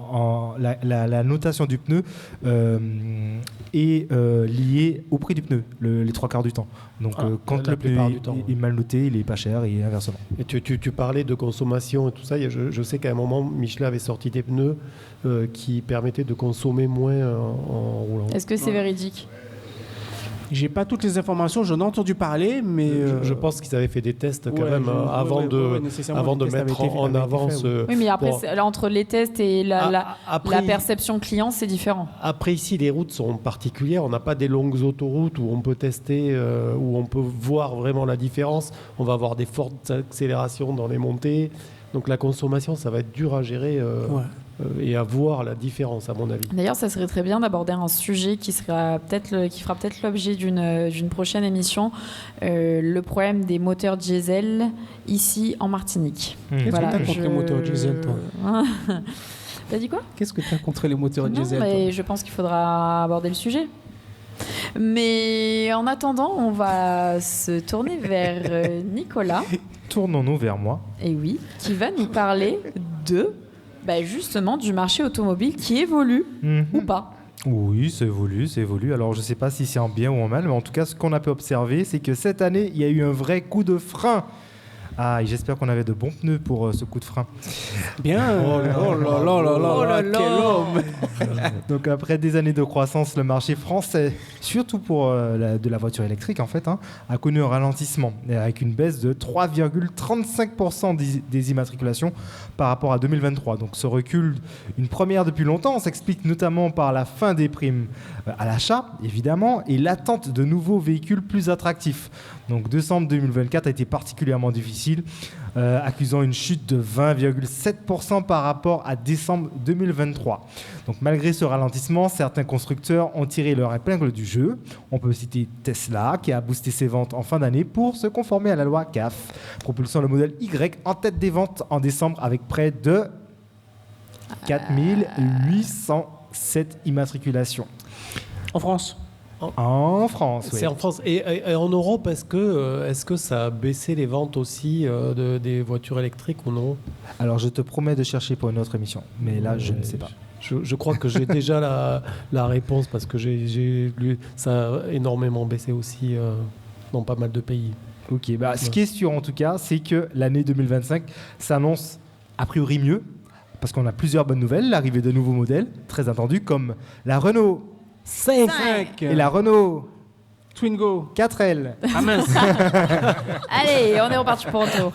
Speaker 2: la notation du pneu est liée au prix du pneu, les 3/4 du temps. Donc, quand le pneu est mal noté, il n'est pas cher, et inversement.
Speaker 5: Et tu parlais de consommation et tout ça. Je sais qu'à un moment, Michelin avait sorti des pneus qui permettaient de consommer moins en roulant.
Speaker 1: Est-ce que c'est véridique ?
Speaker 4: J'ai pas toutes les informations, j'en ai entendu parler, mais...
Speaker 5: Je pense qu'ils avaient fait des tests quand même avant de mettre en avant ce...
Speaker 1: Oui, mais après, entre les tests et la perception client, c'est différent.
Speaker 5: Après, ici, les routes sont particulières. On n'a pas des longues autoroutes où on peut tester, où on peut voir vraiment la différence. On va avoir des fortes accélérations dans les montées. Donc la consommation, ça va être dur à gérer et à voir la différence, à mon avis.
Speaker 1: D'ailleurs, ça serait très bien d'aborder un sujet qui fera peut-être l'objet d'une prochaine émission, le problème des moteurs diesel ici en Martinique.
Speaker 4: Qu'est-ce que tu as contre les moteurs diesel, toi ?
Speaker 1: T'as dit quoi ?
Speaker 4: Qu'est-ce que tu as contre les moteurs diesel,
Speaker 1: mais je pense qu'il faudra aborder le sujet. Mais en attendant, on va se tourner vers Nicolas.
Speaker 2: Tournons-nous vers moi.
Speaker 1: Et oui, qui va nous parler justement du marché automobile qui évolue ou pas.
Speaker 2: Oui, c'est évolue. Alors, je ne sais pas si c'est en bien ou en mal, mais en tout cas, ce qu'on a pu observer, c'est que cette année, il y a eu un vrai coup de frein. Ah, et j'espère qu'on avait de bons pneus pour ce coup de frein.
Speaker 4: Bien. Oh là là, quel homme.
Speaker 2: Donc après des années de croissance, le marché français, surtout pour de la voiture électrique en fait, a connu un ralentissement avec une baisse de 3,35% des immatriculations par rapport à 2023. Donc ce recul, une première depuis longtemps, s'explique notamment par la fin des primes à l'achat, évidemment, et l'attente de nouveaux véhicules plus attractifs. Donc décembre 2024 a été particulièrement difficile, accusant une chute de 20,7% par rapport à décembre 2023. Donc malgré ce ralentissement, certains constructeurs ont tiré leur épingle du jeu. On peut citer Tesla qui a boosté ses ventes en fin d'année pour se conformer à la loi CAF, propulsant le modèle Y en tête des ventes en décembre avec près de 4807 immatriculations.
Speaker 4: En France ?
Speaker 2: En France, oui.
Speaker 5: C'est en France. Et en Europe, est-ce que ça a baissé les ventes aussi des voitures électriques ou non ?
Speaker 2: Alors, je te promets de chercher pour une autre émission. Mais là, je ne sais pas.
Speaker 5: Je crois que j'ai déjà la réponse parce que j'ai lu. Ça a énormément baissé aussi dans pas mal de pays.
Speaker 2: Ok, ce qui est sûr en tout cas, c'est que l'année 2025 s'annonce a priori mieux parce qu'on a plusieurs bonnes nouvelles. L'arrivée de nouveaux modèles très attendus comme la Renault 5 et la Renault
Speaker 4: Twingo
Speaker 2: 4L.
Speaker 4: Ah mince.
Speaker 1: Allez, on est reparti pour un tour.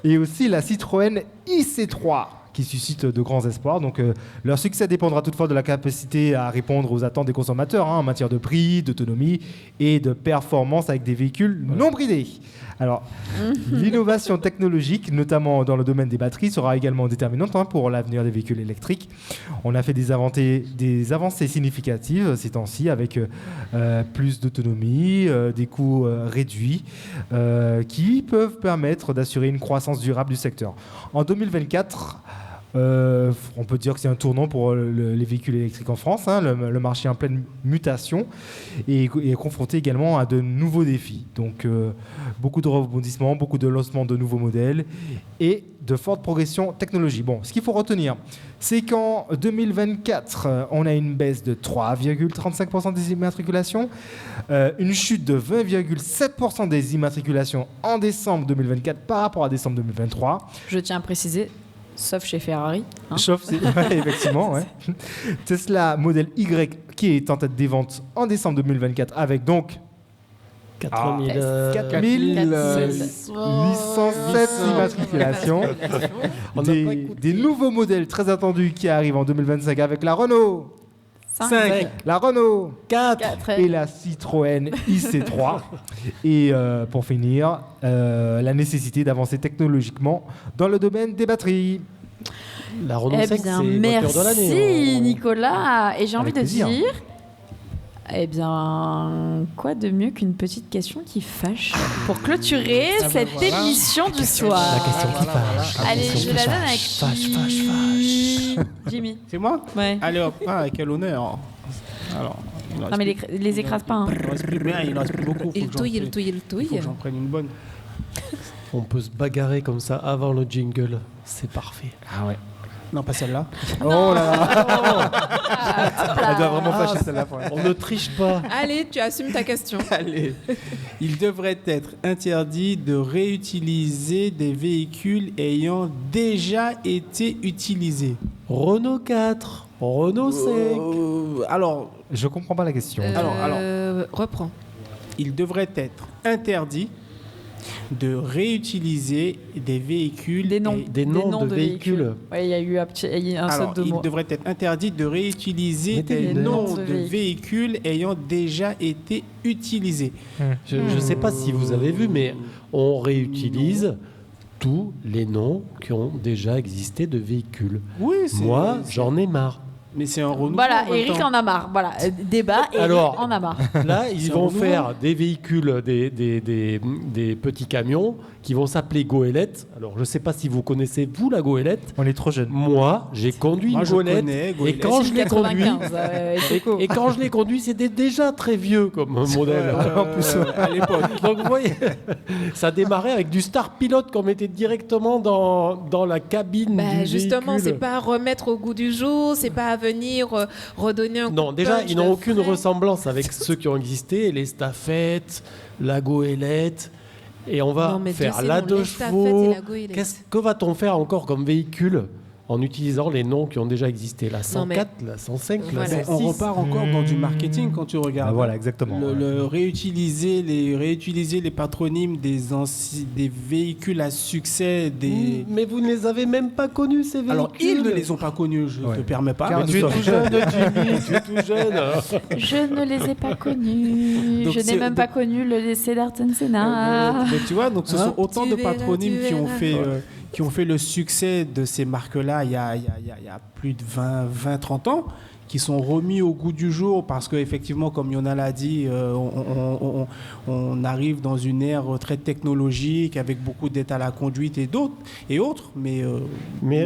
Speaker 2: Et aussi la Citroën IC3 qui suscite de grands espoirs. Donc leur succès dépendra toutefois de la capacité à répondre aux attentes des consommateurs en matière de prix, d'autonomie et de performance avec des véhicules non bridés. Alors, l'innovation technologique, notamment dans le domaine des batteries, sera également déterminante pour l'avenir des véhicules électriques. On a fait des avancées significatives ces temps-ci avec plus d'autonomie, des coûts réduits qui peuvent permettre d'assurer une croissance durable du secteur. En 2024, on peut dire que c'est un tournant pour les véhicules électriques en France. Le marché est en pleine mutation et est confronté également à de nouveaux défis. Donc, beaucoup de rebondissements, beaucoup de lancements de nouveaux modèles et de fortes progressions technologiques. Bon, ce qu'il faut retenir, c'est qu'en 2024, on a une baisse de 3,35% des immatriculations, une chute de 20,7% des immatriculations en décembre 2024 par rapport à décembre 2023.
Speaker 1: Je tiens à préciser, sauf chez Ferrari.
Speaker 2: Sauf, effectivement. Ouais. Tesla Model Y qui est en tête des ventes en décembre 2024 avec donc 4807 immatriculations. Des nouveaux modèles très attendus qui arrivent en 2025 avec la Renault 5. La Renault.
Speaker 1: 4.
Speaker 2: Et la Citroën IC3. Et pour finir, la nécessité d'avancer technologiquement dans le domaine des batteries.
Speaker 5: La Renault 5, c'est voiture de l'année.
Speaker 1: Merci Nicolas. Et j'ai envie
Speaker 2: Avec
Speaker 1: de
Speaker 2: plaisir.
Speaker 1: dire, eh bien, quoi de mieux qu'une petite question qui fâche pour clôturer cette émission du soir.
Speaker 2: La question qui fâche.
Speaker 1: Allez, je la donne avec
Speaker 2: Fâche.
Speaker 1: Jimmy.
Speaker 4: C'est moi?
Speaker 1: Ouais.
Speaker 4: Allez hop, quel honneur. Alors,
Speaker 1: Non mais les écrase pas. Hein.
Speaker 4: il en reste plus bien, il en reste plus beaucoup.
Speaker 3: Il touille.
Speaker 4: Il faut que j'en prenne une bonne.
Speaker 5: On peut se bagarrer comme ça avant le jingle. C'est parfait.
Speaker 2: Ah ouais.
Speaker 4: Non, pas celle-là.
Speaker 2: Oh là là. Elle doit vraiment fâcher celle-là.
Speaker 5: On ne triche pas.
Speaker 3: Allez, tu assumes ta question.
Speaker 4: Allez. Il devrait être interdit de réutiliser des véhicules ayant déjà été utilisés.
Speaker 5: Renault 4, Renault 5.
Speaker 4: Alors,
Speaker 2: Je comprends pas la question.
Speaker 3: Reprends.
Speaker 4: il devrait être interdit de réutiliser des véhicules.
Speaker 1: Des noms.
Speaker 5: Des noms de véhicules.
Speaker 1: Ouais, il y a eu un
Speaker 4: Alors,
Speaker 1: saut de
Speaker 4: il
Speaker 1: mots.
Speaker 4: devrait être interdit de réutiliser
Speaker 5: Mettez
Speaker 4: des
Speaker 5: des
Speaker 4: noms
Speaker 1: noms de
Speaker 4: de véhicules ayant déjà été utilisés.
Speaker 5: Je ne sais pas si vous avez vu, mais on réutilise tous les noms qui ont déjà existé de véhicules.
Speaker 4: Oui,
Speaker 5: Moi, j'en ai marre.
Speaker 4: Mais c'est un renouveau.
Speaker 1: Voilà,
Speaker 4: en même
Speaker 1: Eric
Speaker 4: temps.
Speaker 1: en a marre. Voilà, débat, Eric
Speaker 5: Alors,
Speaker 1: en a marre.
Speaker 5: Là, ils
Speaker 4: C'est
Speaker 5: vont
Speaker 4: renouveau.
Speaker 5: faire des véhicules, des petits camions qui vont s'appeler goélettes. Alors, je ne sais pas si vous connaissez, vous, la goélette.
Speaker 2: On est trop jeunes.
Speaker 5: Moi, j'ai conduit
Speaker 4: Moi,
Speaker 5: une
Speaker 4: je
Speaker 5: goélette.
Speaker 4: connais,
Speaker 5: Et
Speaker 4: goélette.
Speaker 5: quand je l'ai conduit,
Speaker 1: 95.
Speaker 5: et quand je l'ai conduit, c'était déjà très vieux comme modèle.
Speaker 4: En plus, à l'époque.
Speaker 5: Donc vous voyez, ça démarrait avec du Star Pilote qu'on mettait directement dans la cabine du
Speaker 3: Justement,
Speaker 5: véhicule.
Speaker 3: c'est pas à remettre au goût du jour, c'est pas à venir redonner un
Speaker 5: Non,
Speaker 3: coup de
Speaker 5: déjà,
Speaker 3: punch
Speaker 5: ils n'ont
Speaker 3: de
Speaker 5: aucune
Speaker 3: frais.
Speaker 5: ressemblance avec ceux qui ont existé, les stafettes, la goélette. Et on va
Speaker 3: Non, mais
Speaker 5: faire
Speaker 3: Dieu sait,
Speaker 5: la
Speaker 3: non,
Speaker 5: deux
Speaker 3: les stafettes
Speaker 5: chevaux.
Speaker 3: et la goélette.
Speaker 5: Que va-t-on faire encore comme véhicule en utilisant les noms qui ont déjà existé? La
Speaker 3: Non, mais-
Speaker 5: 104, la 105,
Speaker 3: Voilà.
Speaker 5: la
Speaker 4: Mais
Speaker 5: 106.
Speaker 4: on repart encore dans du marketing quand tu regardes.
Speaker 2: Ah, voilà, exactement.
Speaker 4: Le réutiliser les patronymes des véhicules à succès.
Speaker 5: Mais vous ne les avez même pas connus, ces véhicules.
Speaker 4: Alors, ils ne les ont pas connus, je ne
Speaker 2: Ouais.
Speaker 4: te permets pas.
Speaker 2: Car
Speaker 5: Mais tu es tout jeune, Jimmy, tu es tout jeune.
Speaker 1: Je ne les ai pas connus.
Speaker 4: Donc
Speaker 1: Je
Speaker 4: c'est-
Speaker 1: n'ai même pas connu le décès d'Ayrton Senna.
Speaker 4: Mais tu vois, donc ce sont autant
Speaker 3: Tu
Speaker 4: de
Speaker 3: verras,
Speaker 4: patronymes
Speaker 3: tu verras.
Speaker 4: qui ont fait le succès de ces marques-là il y a plus de 20-30 ans, qui sont remis au goût du jour parce qu'effectivement, comme Yona l'a dit, on arrive dans une ère très technologique avec beaucoup d'aides à la conduite et autres. Mais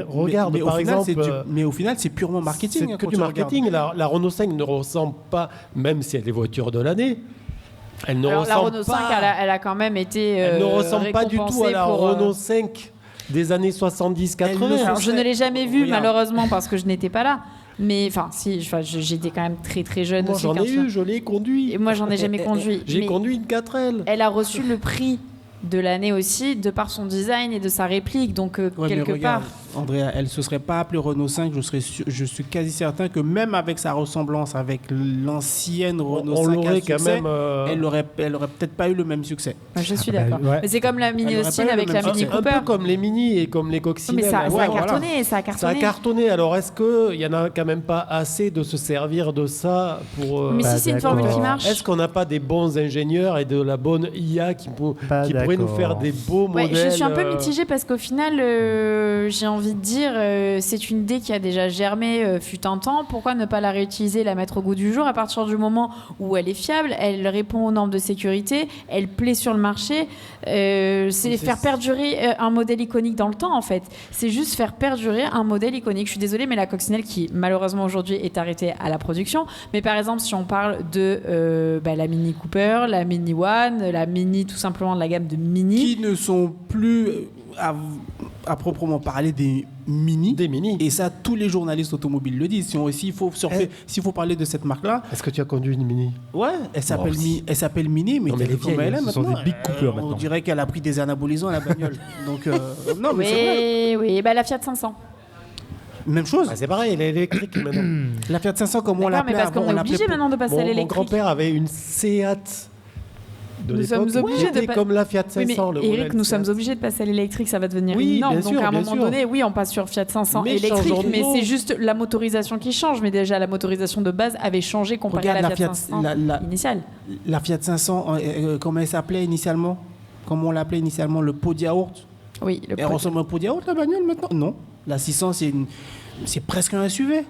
Speaker 5: regarde, par exemple,
Speaker 4: mais au final, c'est purement marketing.
Speaker 5: C'est
Speaker 4: hein,
Speaker 5: que
Speaker 4: quand
Speaker 5: du
Speaker 4: tu
Speaker 5: marketing. La Renault 5 ne ressemble pas, même si elle est voiture de l'année, elle ne
Speaker 1: Alors la
Speaker 5: ressemble
Speaker 1: Renault
Speaker 5: pas,
Speaker 1: 5, elle a quand même été
Speaker 5: elle ne ressemble pas du tout à
Speaker 1: récompensée
Speaker 5: la
Speaker 1: pour,
Speaker 5: Renault 5 des années 70-80.
Speaker 1: Alors je ne l'ai jamais vue
Speaker 4: Regarde.
Speaker 1: malheureusement parce que je n'étais pas là. Mais enfin, si, j'étais quand même très très jeune
Speaker 5: Moi
Speaker 1: aussi.
Speaker 5: j'en
Speaker 1: quand
Speaker 5: ai
Speaker 1: tu vois.
Speaker 5: eu, je l'ai conduit.
Speaker 1: Et moi j'en ai jamais conduit.
Speaker 5: J'ai
Speaker 1: Mais
Speaker 5: conduit une 4L.
Speaker 1: Elle a reçu le prix de l'année aussi de par son design et de sa réplique. Donc
Speaker 4: Ouais, mais
Speaker 1: quelque
Speaker 4: regarde,
Speaker 1: part.
Speaker 4: Andrea, elle ne se serait pas appelée Renault 5, je suis quasi certain que même avec sa ressemblance avec l'ancienne Renault
Speaker 5: On
Speaker 4: 5 à
Speaker 5: l'aurait quand
Speaker 4: succès,
Speaker 5: même.
Speaker 4: elle aurait peut-être pas eu le même succès.
Speaker 1: Je suis
Speaker 2: Ah bah,
Speaker 1: d'accord.
Speaker 2: ouais.
Speaker 1: Mais c'est comme la Mini
Speaker 4: Elle aurait
Speaker 1: Austin
Speaker 4: pas eu le
Speaker 1: avec la
Speaker 4: même
Speaker 1: Mini
Speaker 4: succès.
Speaker 5: un
Speaker 1: Cooper.
Speaker 5: peu comme les Mini et comme les
Speaker 1: Mais
Speaker 5: coccinelles.
Speaker 1: ça,
Speaker 5: là.
Speaker 1: ça a
Speaker 4: voilà.
Speaker 1: cartonné, ça a
Speaker 5: Ça a
Speaker 1: cartonné.
Speaker 5: cartonné. Alors est-ce qu'il y en a quand même pas assez de se servir de ça pour.
Speaker 1: Mais
Speaker 2: Pas
Speaker 1: si c'est une
Speaker 2: d'accord.
Speaker 1: formule qui marche.
Speaker 5: Est-ce qu'on n'a pas des bons ingénieurs et de la bonne IA qui
Speaker 2: Pas
Speaker 5: pourraient nous
Speaker 2: d'accord.
Speaker 5: faire des beaux
Speaker 1: Ouais,
Speaker 5: modèles?
Speaker 1: je suis un peu mitigée parce qu'au final, j'ai envie de dire, c'est une idée qui a déjà germé fut un temps. Pourquoi ne pas la réutiliser, la mettre au goût du jour à partir du moment où elle est fiable, elle répond aux normes de sécurité, elle plaît sur le marché. C'est faire perdurer un modèle iconique dans le temps en fait. C'est juste faire perdurer un modèle iconique. Je suis désolée, mais la coccinelle qui malheureusement aujourd'hui est arrêtée à la production. Mais par exemple, si on parle de la Mini Cooper, la Mini One, la Mini tout simplement de la gamme de Mini.
Speaker 4: Qui ne sont plus à proprement parler des Mini.
Speaker 5: Des Mini.
Speaker 4: Et ça, tous les journalistes automobiles le disent. S'il faut parler de cette marque-là,
Speaker 5: Est-ce que tu as conduit une Mini?
Speaker 4: ouais, elle s'appelle Mini, mais
Speaker 5: Non, mais
Speaker 4: t'as
Speaker 5: les
Speaker 4: vu comment
Speaker 5: vieilles,
Speaker 4: elle est
Speaker 2: ce sont
Speaker 4: maintenant.
Speaker 2: des Big Cooper
Speaker 4: On
Speaker 2: maintenant.
Speaker 4: dirait qu'elle a pris des anabolisants à la bagnole. Donc, non, mais c'est vrai.
Speaker 1: Oui, la Fiat 500.
Speaker 4: Même chose.
Speaker 5: Ah, c'est pareil, elle est électrique maintenant.
Speaker 4: La Fiat 500, comme on
Speaker 1: D'accord, mais
Speaker 4: l'appelait
Speaker 1: parce
Speaker 4: avant,
Speaker 1: qu'on
Speaker 4: on
Speaker 1: est
Speaker 4: l'appelait
Speaker 1: obligé maintenant de passer à
Speaker 5: Mon
Speaker 1: l'électrique.
Speaker 5: grand-père avait une Seat de
Speaker 1: Nous
Speaker 5: l'époque.
Speaker 1: sommes obligés de
Speaker 5: Comme la Fiat 500.
Speaker 1: Oui, mais
Speaker 5: le
Speaker 1: Eric,
Speaker 5: modèle
Speaker 1: nous
Speaker 5: Fiat.
Speaker 1: sommes obligés de passer à l'électrique, ça va devenir
Speaker 5: Oui,
Speaker 1: une norme.
Speaker 5: bien
Speaker 1: Donc
Speaker 5: sûr,
Speaker 1: à un
Speaker 5: bien
Speaker 1: moment
Speaker 5: sûr.
Speaker 1: donné, oui, on passe sur Fiat 500
Speaker 5: Mais
Speaker 1: électrique,
Speaker 5: changeons de
Speaker 1: mais
Speaker 5: nom.
Speaker 1: c'est juste la motorisation qui change. Mais déjà, la motorisation de base avait changé comparé
Speaker 4: Regarde
Speaker 1: à la Fiat 500 initiale.
Speaker 4: La Fiat 500, comment elle s'appelait initialement? Comment on l'appelait initialement? Le pot de yaourt.
Speaker 1: Oui,
Speaker 4: Elle ressemble à un pot de yaourt, la bagnole, maintenant? Non. La 600, c'est presque un SUV.